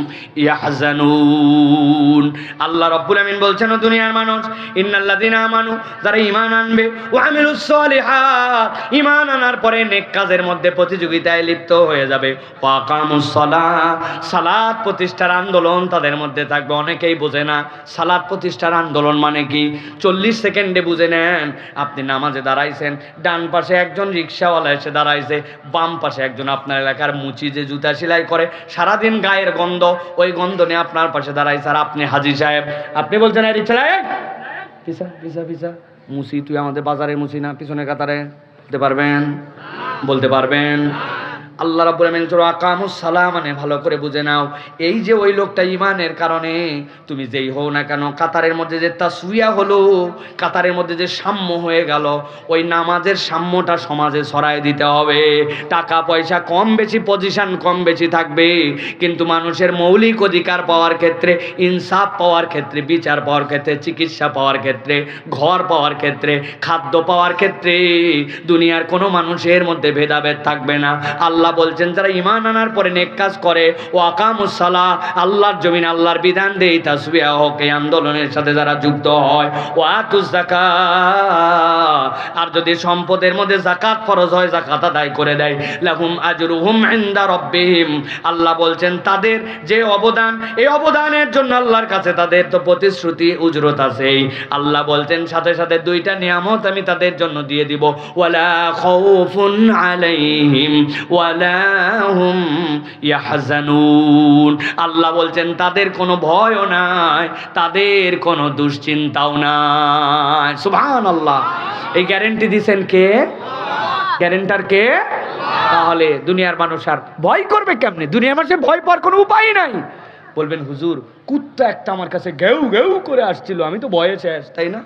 ইয়াহজানুন। আল্লাহ রাব্বুল আমিন বলছেন ও দুনিয়ার মানুষ, ইন্নাল্লাযীনা আমানু, যারা ঈমান আনবে, ওয়া আমিলুস সালিহাত, ঈমান আনার পরে নেক কাজের মধ্যে প্রতিযোগিতায় লিপ্ত হয়ে যাবে, ওয়া আকামুস সালাত, সালাত প্রতিষ্ঠার আন্দোলন তাদের মধ্যে থাকবে। অনেকেই বোঝে না সালাত প্রতিষ্ঠার আন্দোলন মানে কি। 40 সেকেন্ডে বুঝে নেন। আপনি নামাজে দাঁড়াইছেন, ডান পাশে একজন রিক্সাওয়ালা এসে দাঁড়াইছে, বাম পাশে একজন আপনার এলাকার মুচি যে জুতা সেলাই করে, সারাদিন গায়ের গন্ধ, ওই গন্ধ নিয়ে আপনার পাশে দাঁড়াইছে। আর আপনি হাজি সাহেব, আপনি বলছেন রিক্সা পিছা পিছা পিছা মুচি, তুই আমাদের বাজারে মুচি না, পিছনের কাতারে, বলতে পারবেন? বলতে পারবেন? আল্লাহ রাব্বুল আমিন সূরা আকামুস সালাহ মানে ভালো করে বুঝে নাও, এই যে ওই লোকটা ঈমানের কারণে তুমি যেই হও না কেন, কাতারের মধ্যে যে তাসউইয়া হলো, কাতারের মধ্যে যে সাম্য হয়ে গেল, ওই নামাজের সাম্যটা সমাজে ছড়ায় দিতে হবে। টাকা পয়সা কম বেশি, পজিশন কম বেশি থাকবে, কিন্তু মানুষের মৌলিক অধিকার পাওয়ার ক্ষেত্রে, ইনসাফ পাওয়ার ক্ষেত্রে, বিচার পাওয়ার ক্ষেত্রে, চিকিৎসা পাওয়ার ক্ষেত্রে, ঘর পাওয়ার ক্ষেত্রে, খাদ্য পাওয়ার ক্ষেত্রে দুনিয়ার কোনো মানুষের মধ্যে ভেদাভেদ থাকবে না। আল্লাহ বলছেন যারা ঈমান আনার পরে নেক কাজ করে, ও আকামুস সালাহ, আল্লাহর জমিন আল্লাহর বিধান দেই, তাসবিহ হোক, এই আন্দোলনের সাথে যারা যুক্ত হয়, ও আতুজ যাকাত, আর যদি সম্পদের মধ্যে যাকাত ফরজ হয় যাকাত আদায় করে দেয়, লাহুম আজরুহুম ইনদা রাব্বিহিম, আল্লাহ বলছেন তাদের যে অবদান, এই অবদানের জন্য আল্লাহর কাছে তাদের তো প্রতিশ্রুতি উজরত আছেই। আল্লাহ বলছেন সাথে সাথে দুইটা নিয়ামত আমি তাদের জন্য দিয়ে দিব, ওয়ালা খাউফুন আলাইহিম ওয়ালা হুম ইয়াহজানুন। আল্লাহ বলছেন তাদের কোনো ভয়ও নাই, তাদের কোনো দুশ্চিন্তাও নাই। সুবহানাল্লাহ। এই গ্যারান্টি দিবেন কে? গ্যারান্টার কে? তাহলে দুনিয়ার মানুষ আর ভয় করবে কেমনে? দুনিয়ার মানুষের ভয় পাওয়ার কোনো উপায় নাই। বলবেন হুজুর কুত্তা একটা আমার কাছে গেউ গেউ করে আসছিল, আমি তো ভয়ে শেষ, তাই না?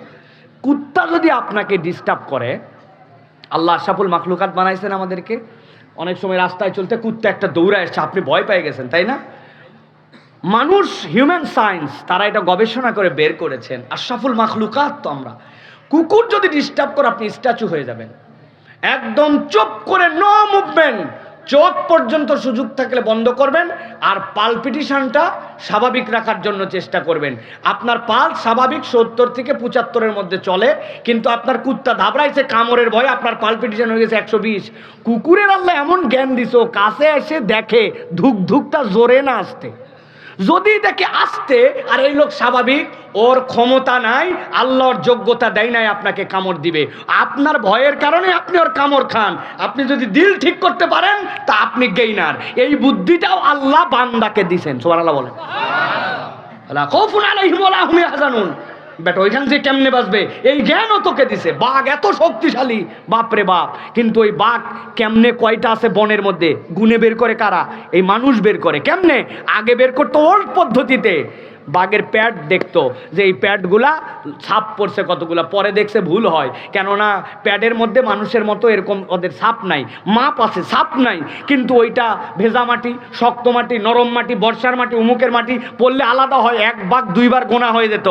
কুত্তা যদি আপনাকে ডিস্টার্ব করে, আল্লাহ আশরাফুল মাখলুকাত বানাইছেন আমাদেরকে, অনেক সময় রাস্তায় চলতে কুত্তা একটা দৌড়ায় এসছে, আপনি ভয় পেয়ে গেছেন, তাই না? মানুষ, হিউম্যান সায়েন্স, তারা এটা গবেষণা করে বের করেছেন, আশরাফুল মাখলুকাত তো আমরা। কুকুর যদি ডিস্টার্ব করে আপনি স্ট্যাচু হয়ে যাবেন, একদম চুপ করে, নো মুভমেন্ট, চোখ পর্যন্ত সুযোগ থাকলে বন্ধ করবেন, আর পালপিটিশনটা স্বাভাবিক রাখার জন্য চেষ্টা করবেন। আপনার পালস স্বাভাবিক 70 থেকে 75-এর মধ্যে চলে, কিন্তু আপনার কুত্তা ধাবড়াইছে কামড়ের ভয়ে, আপনার পালপিটিশন হয়ে গেছে 120। কুকুরের আল্লাহ এমন জ্ঞান দিছো, কাছে এসে দেখে ধুক ধুকটা জোরে না আসতে, যদি দেখে আসতে আর এই লোক স্বাভাবিক, ওর ক্ষমতা নাই, আল্লাহর যোগ্যতা দেয় নাই আপনাকে কামড় দিবে, আপনার ভয়ের কারণে আপনি ওর কামড় খান। আপনি যদি দিল ঠিক করতে পারেন তা আপনি গেইনার। এই বুদ্ধিটাও আল্লাহ বান্দাকে দিছেন। সুবহানাল্লাহ বলেন। লা খাউফুন আলাইহিম ওয়া লা হুম ইয়াহজানুন। বেটা ওইখান থেকে কেমনে বাঁচবে এই জ্ঞানও তোকে দিছে। বাঘ এত শক্তিশালী, বাপরে বাপ, কিন্তু ওই বাঘ কেমনে কয়টা আছে বনের মধ্যে গুনে বের করে কারা? এই মানুষ বের করে। কেমনে? আগে বের করতো ওল্ড পদ্ধতিতে, বাঘের প্যাড দেখতো যে এই প্যাডগুলা ছাপ পড়ছে কতগুলা, পরে দেখছে ভুল হয়, কেননা প্যাডের মধ্যে মানুষের মতো এরকম ওদের ছাপ নাই, মাপ আছে, ছাপ নাই, কিন্তু ওইটা ভেজা মাটি, শক্ত মাটি, নরম মাটি, বর্ষার মাটি, উমুকের মাটি পড়লে আলাদা হয়, এক বাঘ দুইবার গোনা হয়ে যেত।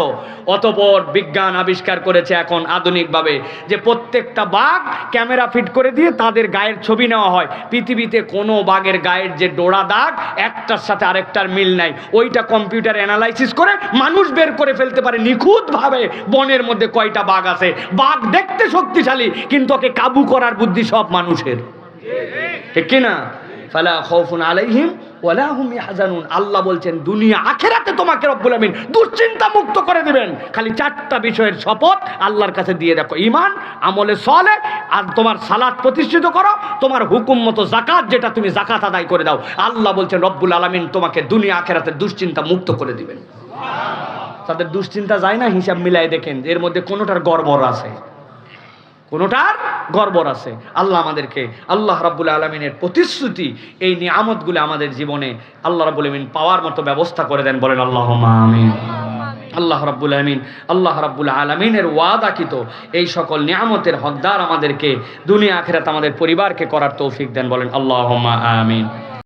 অতঃপর বিজ্ঞান আবিষ্কার করেছে এখন আধুনিকভাবে যে প্রত্যেকটা বাঘ ক্যামেরা ফিট করে দিয়ে তাদের গায়ের ছবি নেওয়া হয়। পৃথিবীতে কোনো বাঘের গায়ের যে ডোরা দাগ একটার সাথে আরেকটার মিল নাই, ওইটা কম্পিউটার অ্যানালাইসিস করে মানুষ বের করে ফেলতে পারে নিখুঁতভাবে বনের মধ্যে কয়টা বাঘ আছে। বাঘ দেখতে শক্তিশালী, কিন্তু ওকে কাবু করার বুদ্ধি সব মানুষের, ঠিক কিনা? ফালা খাউফুন আলাইহিম ওয়া লা হুম ইয়াহজানুন। আল্লাহ বলছেন দুনিয়া আখিরাতে তোমাকে রব্বুল আমিন দুশ্চিন্তা মুক্ত করে দিবেন। খালি 4টা বিষয়ের শপথ আল্লাহর কাছে দিয়ে দেখো, ঈমান, আমলে সালেহ, আর তোমার সালাত প্রতিষ্ঠিত করো, তোমার হুকুম মতো যাকাত, যেটা তুমি যাকাত আদায় করে দাও। আল্লাহ বলছেন রব্বুল আলামিন তোমাকে দুনিয়া আখিরাতে দুশ্চিন্তা মুক্ত করে দিবেন। তাদের দুশ্চিন্তা যায় না, হিসাব মিলাই দেখেন যে এর মধ্যে কোনোটার গড়বড় আছে, কোনোটার গড়বড় আছে। আল্লাহ আমাদেরকে আল্লাহ রাব্বুল আলামিনের প্রতিশ্রুতি এই নিয়ামতগুলো আমাদের জীবনে আল্লাহ রাব্বুল আলামিন পাওয়ার মতো ব্যবস্থা করে দেন, বলেন আল্লাহুম্মা আমিন। আল্লাহ রাব্বুল আলামিন আল্লাহ রাব্বুল আলামিনের ওয়াদাকৃত এই সকল নিয়ামতের হকদার আমাদেরকে দুনিয়া আখিরাত আমাদের পরিবারকে করার তৌফিক দেন, বলেন আল্লাহুম্মা আমিন।